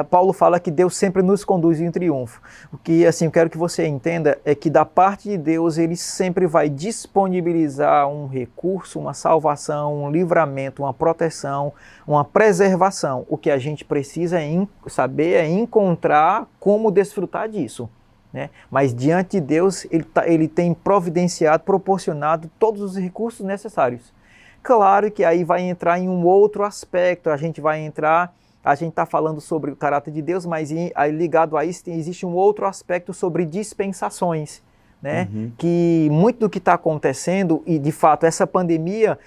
Paulo fala que Deus sempre nos conduz em triunfo. O que assim, eu quero que você entenda é que da parte de Deus, Ele sempre vai disponibilizar um recurso, uma salvação, um livramento, uma proteção, uma preservação. O que a gente precisa saber é encontrar como desfrutar disso. Né? Mas diante de Deus, ele tem providenciado, proporcionado todos os recursos necessários. Claro que aí vai entrar em um outro aspecto, a gente está falando sobre o caráter de Deus, mas ligado a isso existe um outro aspecto sobre dispensações. Né? Que muito do que está acontecendo, e de fato essa pandemia,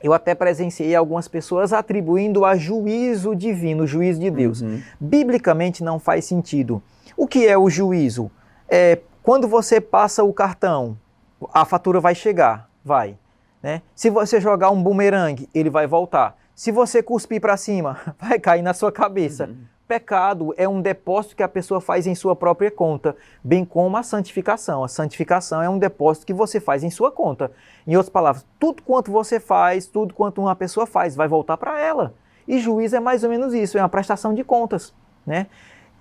eu até presenciei algumas pessoas atribuindo a juízo divino, juízo de Deus. Biblicamente não faz sentido. O que é o juízo? Quando você passa o cartão, a fatura vai chegar, vai. Né? Se você jogar um bumerangue, ele vai voltar. Se você cuspir para cima, vai cair na sua cabeça. Pecado é um depósito que a pessoa faz em sua própria conta, bem como a santificação. A santificação é um depósito que você faz em sua conta. Em outras palavras, tudo quanto você faz, tudo quanto uma pessoa faz, vai voltar para ela. E juízo é mais ou menos isso, é uma prestação de contas. Né?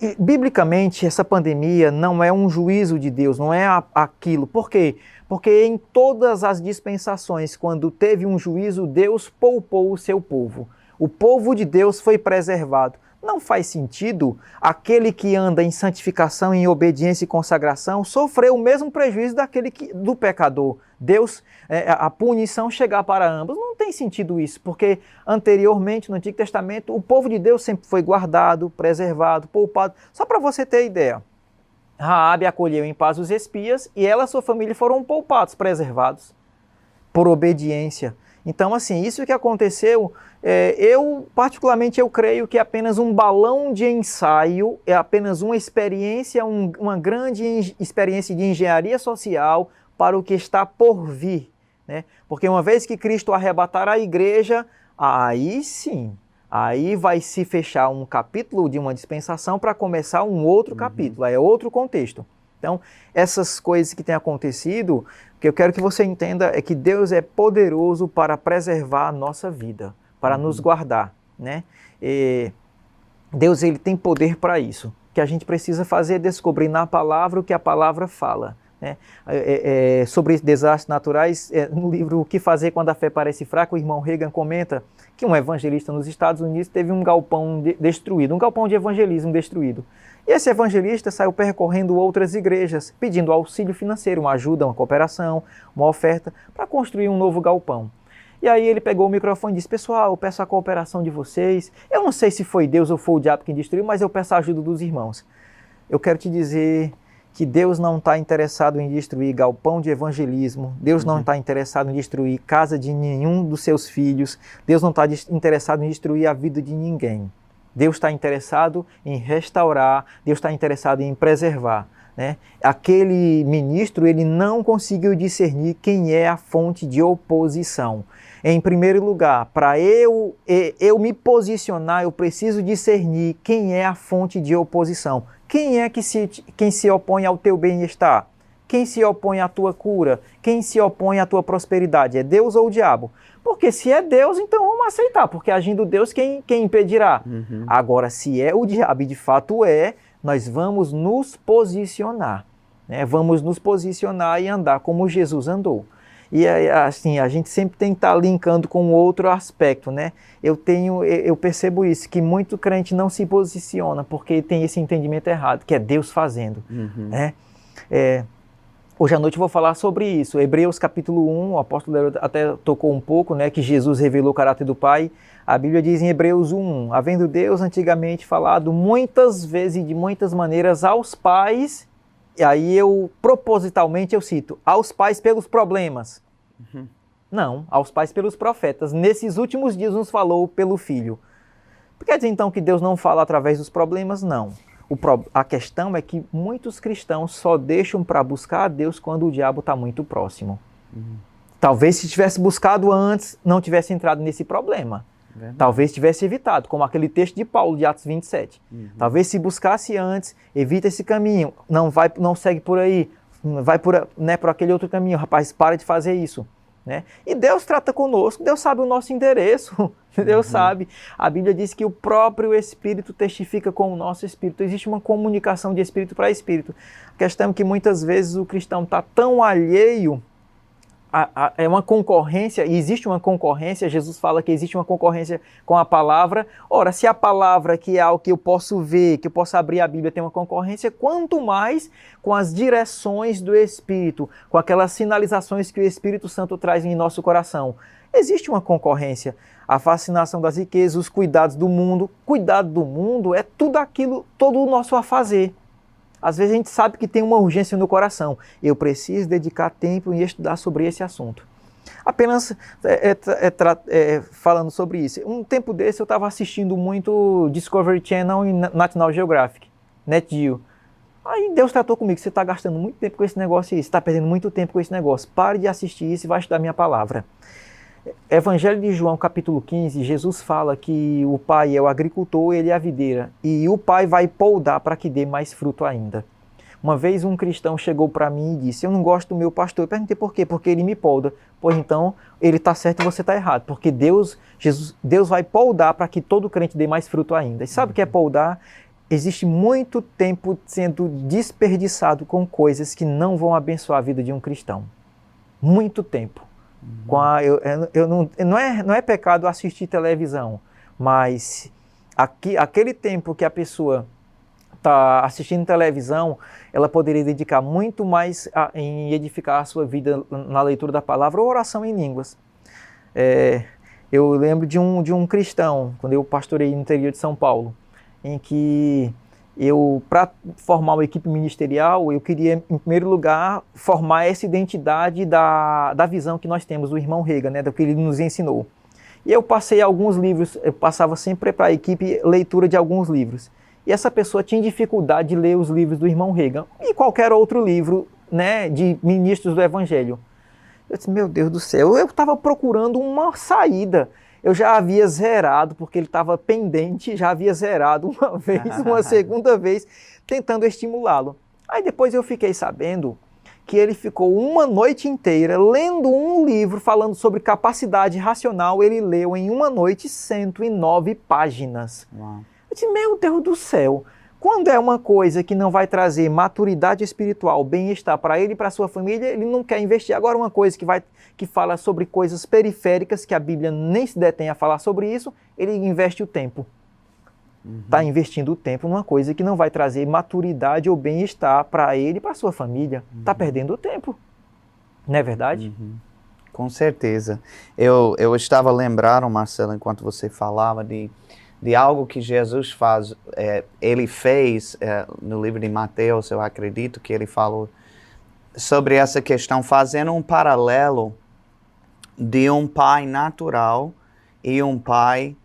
E, biblicamente, essa pandemia não é um juízo de Deus, não é aquilo. Por quê? Porque em todas as dispensações, quando teve um juízo, Deus poupou o seu povo. O povo de Deus foi preservado. Não faz sentido aquele que anda em santificação, em obediência e consagração, sofrer o mesmo prejuízo do pecador. Deus, a punição chegar para ambos. Não tem sentido isso, porque anteriormente, no Antigo Testamento, o povo de Deus sempre foi guardado, preservado, poupado. Só para você ter ideia, Raabe acolheu em paz os espias e ela e sua família foram poupados, preservados, por obediência. Então, assim, isso que aconteceu, particularmente, eu creio que é apenas um balão de ensaio, é apenas uma experiência, uma grande experiência de engenharia social para o que está por vir. Né? Porque uma vez que Cristo arrebatar a igreja, aí sim, aí vai se fechar um capítulo de uma dispensação para começar um outro capítulo, é outro contexto. Então, essas coisas que têm acontecido, o que eu quero que você entenda é que Deus é poderoso para preservar a nossa vida, para nos guardar, né? Deus, ele tem poder para isso. O que a gente precisa fazer é descobrir na palavra o que a palavra fala. Né? Sobre desastres naturais, no livro O que Fazer Quando a Fé Parece Fraca, o irmão Reagan comenta que um evangelista nos Estados Unidos teve um galpão destruído, um galpão de evangelismo destruído. E esse evangelista saiu percorrendo outras igrejas, pedindo auxílio financeiro, uma ajuda, uma cooperação, uma oferta, para construir um novo galpão. E aí ele pegou o microfone e disse: pessoal, eu peço a cooperação de vocês. Eu não sei se foi Deus ou foi o diabo que destruiu, mas eu peço a ajuda dos irmãos. Eu quero te dizer que Deus não está interessado em destruir galpão de evangelismo, Deus não está interessado em destruir casa de nenhum dos seus filhos, Deus não está interessado em destruir a vida de ninguém. Deus está interessado em restaurar, Deus está interessado em preservar. Né? Aquele ministro, ele não conseguiu discernir quem é a fonte de oposição. Em primeiro lugar, para eu me posicionar, eu preciso discernir quem é a fonte de oposição. Quem é quem se opõe ao teu bem-estar? Quem se opõe à tua cura? Quem se opõe à tua prosperidade? É Deus ou o diabo? Porque se é Deus, então vamos aceitar, porque agindo Deus, quem impedirá? Agora, se é o diabo e de fato nós vamos nos posicionar. Né? Vamos nos posicionar e andar como Jesus andou. E assim, a gente sempre tem que estar linkando com outro aspecto, né? Eu percebo isso, que muito crente não se posiciona porque tem esse entendimento errado, que é Deus fazendo. Né? Hoje à noite eu vou falar sobre isso. Hebreus capítulo 1, o apóstolo até tocou um pouco, né, que Jesus revelou o caráter do Pai. A Bíblia diz em Hebreus 1, havendo Deus antigamente falado muitas vezes e de muitas maneiras aos pais, e aí propositalmente eu cito, aos pais pelos problemas. Não, aos pais pelos profetas. Nesses últimos dias nos falou pelo Filho. Quer dizer então que Deus não fala através dos problemas? Não. A questão é que muitos cristãos só deixam para buscar a Deus quando o diabo está muito próximo. Talvez se tivesse buscado antes, não tivesse entrado nesse problema. Verdade. Talvez tivesse evitado, como aquele texto de Paulo de Atos 27. Talvez se buscasse antes, evita esse caminho, não segue por aí, vai por aquele outro caminho, rapaz, para de fazer isso. Né? E Deus trata conosco, Deus sabe o nosso endereço, Deus sabe. A Bíblia diz que o próprio Espírito testifica com o nosso Espírito. Existe uma comunicação de Espírito para Espírito. A questão é que muitas vezes o cristão está tão alheio, é uma concorrência, e existe uma concorrência, Jesus fala que existe uma concorrência com a palavra. Ora, se a palavra, que é algo que eu posso ver, que eu posso abrir a Bíblia, tem uma concorrência, quanto mais com as direções do Espírito, com aquelas sinalizações que o Espírito Santo traz em nosso coração. Existe uma concorrência. A fascinação das riquezas, os cuidados do mundo. Cuidado do mundo é tudo aquilo, todo o nosso afazer. Às vezes a gente sabe que tem uma urgência no coração. Eu preciso dedicar tempo em estudar sobre esse assunto. Apenas falando sobre isso. Um tempo desse eu estava assistindo muito Discovery Channel e National Geographic, NetGeo. Aí Deus tratou comigo, você está gastando muito tempo com esse negócio aí, você está perdendo muito tempo com esse negócio. Pare de assistir isso e vai estudar minha palavra. Evangelho de João, capítulo 15, Jesus fala que o pai é o agricultor, ele é a videira, e o pai vai poldar para que dê mais fruto ainda. Uma vez um cristão chegou para mim e disse, eu não gosto do meu pastor. Eu perguntei por quê? Porque ele me polda. Pois então, ele está certo e você está errado, porque Deus vai poldar para que todo crente dê mais fruto ainda. E sabe o que é poldar? Existe muito tempo sendo desperdiçado com coisas que não vão abençoar a vida de um cristão. Muito tempo. Não é pecado assistir televisão, mas aquele tempo que a pessoa está assistindo televisão, ela poderia dedicar muito mais em edificar a sua vida na leitura da palavra ou oração em línguas. Eu lembro de um cristão, quando eu pastorei no interior de São Paulo, em que para formar uma equipe ministerial, eu queria, em primeiro lugar, formar essa identidade da visão que nós temos do irmão Reagan, né, do que ele nos ensinou. E eu passei alguns livros, eu passava sempre para a equipe leitura de alguns livros. E essa pessoa tinha dificuldade de ler os livros do irmão Reagan e qualquer outro livro, né, de ministros do Evangelho. Eu disse, meu Deus do céu, eu estava procurando uma saída. Eu já havia zerado, porque ele estava pendente, já havia zerado uma vez, uma segunda vez, tentando estimulá-lo. Aí depois eu fiquei sabendo que ele ficou uma noite inteira lendo um livro falando sobre capacidade racional. Ele leu em uma noite 109 páginas. Uau. Eu disse, meu Deus do céu, quando é uma coisa que não vai trazer maturidade espiritual, bem-estar para ele e para sua família, ele não quer investir. Agora uma coisa que fala sobre coisas periféricas, que a Bíblia nem se detém a falar sobre isso, ele investe o tempo. Está investindo o tempo numa coisa que não vai trazer maturidade ou bem-estar para ele e para sua família. Está perdendo o tempo. Não é verdade? Com certeza. Eu estava lembrando, Marcelo, enquanto você falava de algo que Jesus faz, ele fez no livro de Mateus, eu acredito que ele falou sobre essa questão, fazendo um paralelo de um pai natural e um pai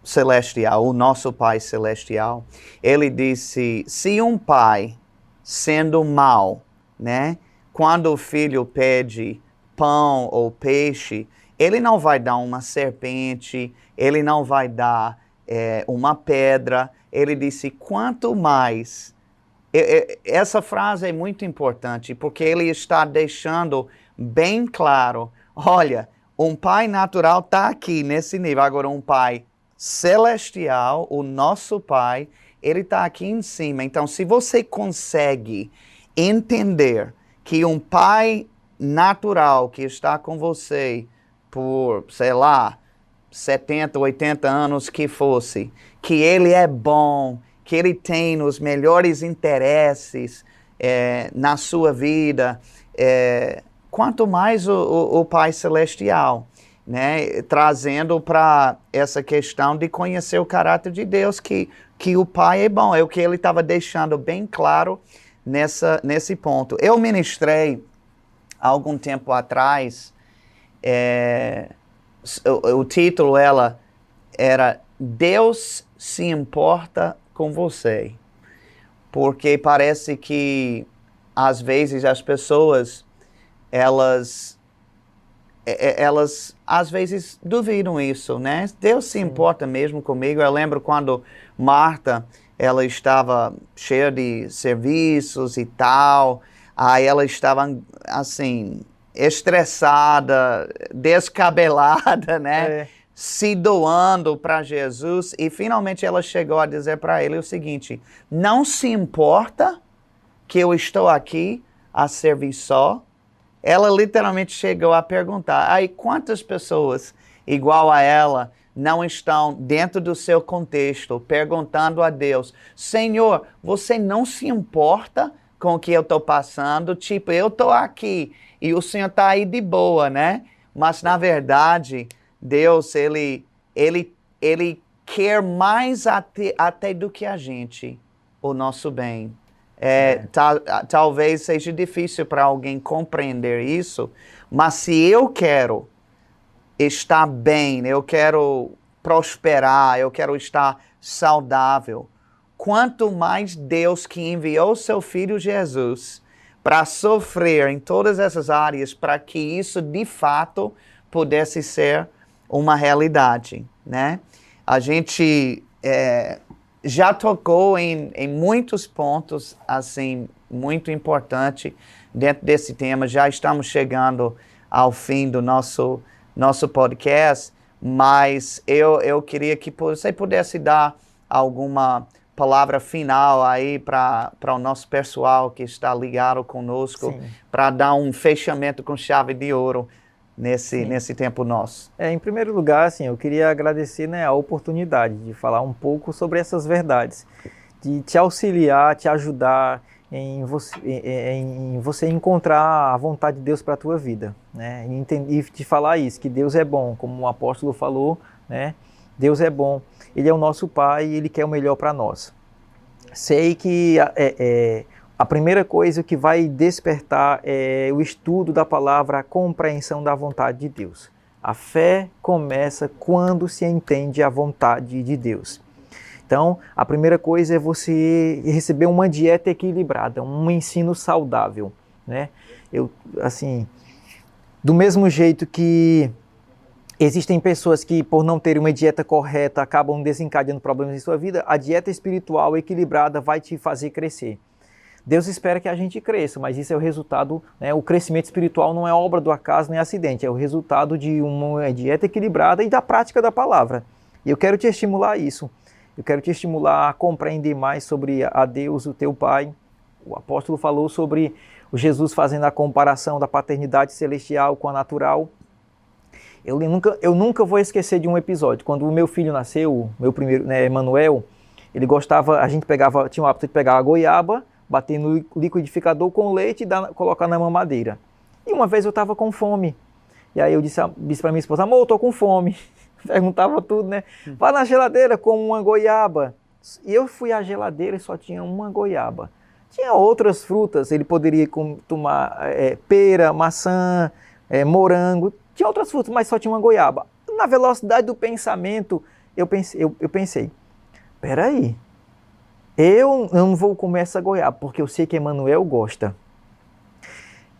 celestial, o nosso pai celestial. Ele disse, se um pai, sendo mau, né, quando o filho pede pão ou peixe, ele não vai dar uma serpente, ele não vai dar uma pedra. Ele disse, quanto mais. Essa frase é muito importante, porque ele está deixando bem claro, olha, um pai natural está aqui nesse nível, agora um pai celestial, o nosso pai, ele está aqui em cima. Então, se você consegue entender que um pai natural que está com você por, sei lá, 70, 80 anos que fosse, que ele é bom, que ele tem os melhores interesses na sua vida, quanto mais o Pai Celestial, né, trazendo para essa questão de conhecer o caráter de Deus, que o Pai é bom, é o que ele estava deixando bem claro nesse ponto. Eu ministrei algum tempo atrás, o título ela era Deus se importa com você. Porque parece que, às vezes, as pessoas, elas às vezes duvidam isso, né? Deus se importa mesmo comigo. Eu lembro quando Marta, ela estava cheia de serviços e tal, aí ela estava, assim, estressada, descabelada, né? Se doando para Jesus, e finalmente ela chegou a dizer para ele o seguinte: não se importa que eu estou aqui a servir só? Ela literalmente chegou a perguntar: aí quantas pessoas igual a ela não estão dentro do seu contexto perguntando a Deus: Senhor, você não se importa com o que eu estou passando? Tipo, eu estou aqui e o Senhor está aí de boa, né? Mas na verdade, Deus, ele quer mais até do que a gente, o nosso bem. Talvez seja difícil para alguém compreender isso, mas se eu quero estar bem, eu quero prosperar, eu quero estar saudável, quanto mais Deus que enviou seu Filho Jesus para sofrer em todas essas áreas, para que isso de fato pudesse ser uma realidade, né? A gente já tocou em muitos pontos, assim, muito importante dentro desse tema. Já estamos chegando ao fim do nosso podcast, mas eu queria que você pudesse dar alguma palavra final aí para o nosso pessoal que está ligado conosco, para dar um fechamento com chave de ouro nesse tempo nosso. Em primeiro lugar, assim, eu queria agradecer, né, a oportunidade de falar um pouco sobre essas verdades, de te auxiliar, te ajudar em você encontrar a vontade de Deus para a tua vida, né, e te falar isso, que Deus é bom, como o apóstolo falou, né, Deus é bom, Ele é o nosso Pai e Ele quer o melhor para nós. Sei que a primeira coisa que vai despertar é o estudo da palavra, a compreensão da vontade de Deus. A fé começa quando se entende a vontade de Deus. Então, a primeira coisa é você receber uma dieta equilibrada, um ensino saudável, né? Do mesmo jeito que existem pessoas que, por não terem uma dieta correta, acabam desencadeando problemas em sua vida, a dieta espiritual equilibrada vai te fazer crescer. Deus espera que a gente cresça, mas isso é o resultado, né? O crescimento espiritual não é obra do acaso nem acidente, é o resultado de uma dieta equilibrada e da prática da palavra. E eu quero te estimular a isso. Eu quero te estimular a compreender mais sobre a Deus, o teu Pai. O apóstolo falou sobre o Jesus fazendo a comparação da paternidade celestial com a natural. Eu nunca vou esquecer de um episódio. Quando o meu filho nasceu, meu primeiro, né, Emanuel, ele gostava, tinha o hábito de pegar a goiaba, bater no liquidificador com leite e colocar na mamadeira. E uma vez eu estava com fome. E aí eu disse para minha esposa: amor, eu estou com fome. Perguntava tudo, né? Vai na geladeira com uma goiaba. E eu fui à geladeira e só tinha uma goiaba. Tinha outras frutas, ele poderia tomar pera, maçã, morango. Tinha outras frutas, mas só tinha uma goiaba. Na velocidade do pensamento, eu pensei, peraí, eu não vou comer essa goiaba, porque eu sei que Emanuel gosta.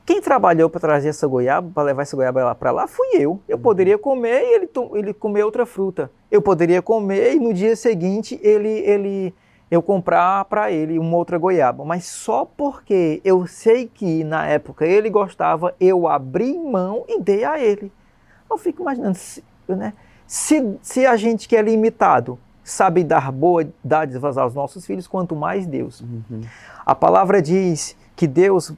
Quem trabalhou para trazer essa goiaba, para levar essa goiaba para lá, fui eu. Eu poderia comer e ele comer outra fruta. Eu poderia comer e no dia seguinte eu comprar para ele uma outra goiaba. Mas só porque eu sei que na época ele gostava, eu abri mão e dei a ele. Eu fico imaginando, né? Se a gente que é limitado sabe dar boas dádivas aos nossos filhos, quanto mais Deus. A palavra diz que Deus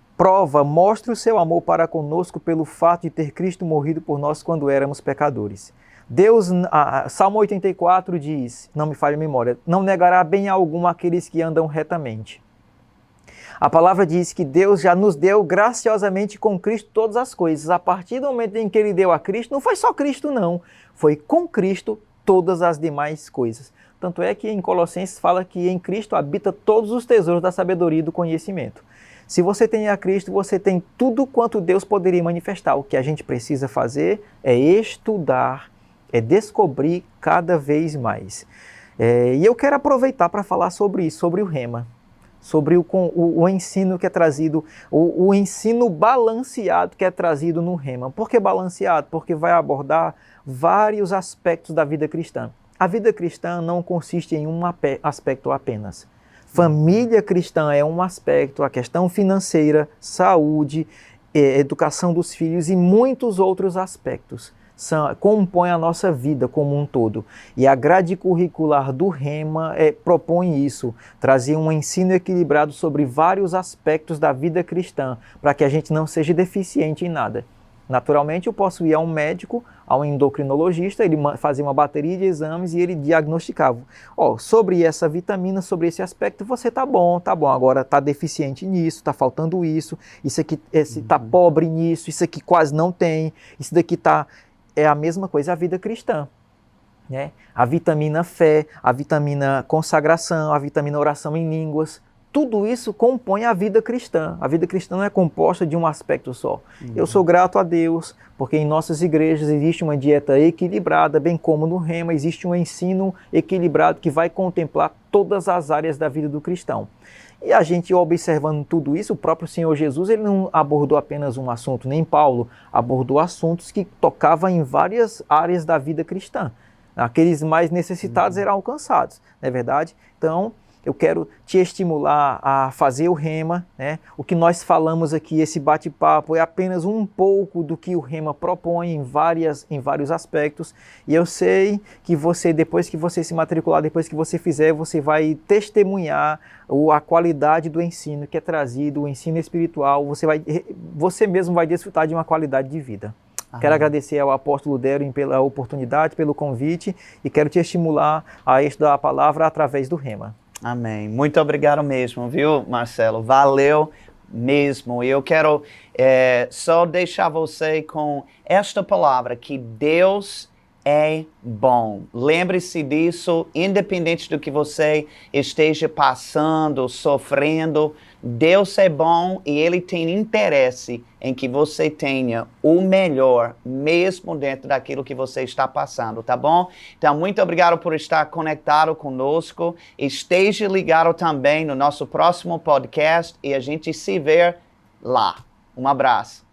mostra o seu amor para conosco pelo fato de ter Cristo morrido por nós quando éramos pecadores. Deus, Salmo 84 diz, não me falhe a memória, não negará bem algum aqueles que andam retamente. A palavra diz que Deus já nos deu graciosamente com Cristo todas as coisas. A partir do momento em que Ele deu a Cristo, não foi só Cristo não, foi com Cristo todas as demais coisas. Tanto é que em Colossenses fala que em Cristo habita todos os tesouros da sabedoria e do conhecimento. Se você tem a Cristo, você tem tudo quanto Deus poderia manifestar. O que a gente precisa fazer é estudar, é descobrir cada vez mais. E eu quero aproveitar para falar sobre isso, sobre o rema, sobre o ensino que é trazido, o ensino balanceado que é trazido no rema. Por que balanceado? Porque vai abordar vários aspectos da vida cristã. A vida cristã não consiste em um aspecto apenas. Família cristã é um aspecto, a questão financeira, saúde, educação dos filhos e muitos outros aspectos compõem a nossa vida como um todo. E a grade curricular do Rema propõe isso, trazer um ensino equilibrado sobre vários aspectos da vida cristã, para que a gente não seja deficiente em nada. Naturalmente, eu posso ir a um médico, a um endocrinologista, ele fazia uma bateria de exames e ele diagnosticava. Sobre essa vitamina, sobre esse aspecto, você tá bom, agora tá deficiente nisso, tá faltando isso aqui tá pobre nisso, isso aqui quase não tem, isso daqui tá... É a mesma coisa a vida cristã, né? A vitamina fé, a vitamina consagração, a vitamina oração em línguas, tudo isso compõe a vida cristã. A vida cristã não é composta de um aspecto só. Eu sou grato a Deus, porque em nossas igrejas existe uma dieta equilibrada, bem como no Rema existe um ensino equilibrado que vai contemplar todas as áreas da vida do cristão. E a gente observando tudo isso, o próprio Senhor Jesus, ele não abordou apenas um assunto, nem Paulo, abordou assuntos que tocavam em várias áreas da vida cristã. Aqueles mais necessitados eram alcançados, não é verdade? Então, eu quero te estimular a fazer o Rema, né? O que nós falamos aqui, esse bate-papo, é apenas um pouco do que o Rema propõe em vários aspectos. E eu sei que você, depois que você se matricular, depois que você fizer, você vai testemunhar a qualidade do ensino que é trazido, o ensino espiritual. Você mesmo vai desfrutar de uma qualidade de vida. Quero agradecer ao apóstolo Derin pela oportunidade, pelo convite, e quero te estimular a estudar a palavra através do Rema. Amém. Muito obrigado mesmo, viu, Marcelo? Valeu mesmo. E eu quero só deixar você com esta palavra, que Deus é bom. Lembre-se disso, independente do que você esteja passando, sofrendo. Deus é bom e Ele tem interesse em que você tenha o melhor, mesmo dentro daquilo que você está passando, tá bom? Então, muito obrigado por estar conectado conosco. Esteja ligado também no nosso próximo podcast e a gente se vê lá. Um abraço.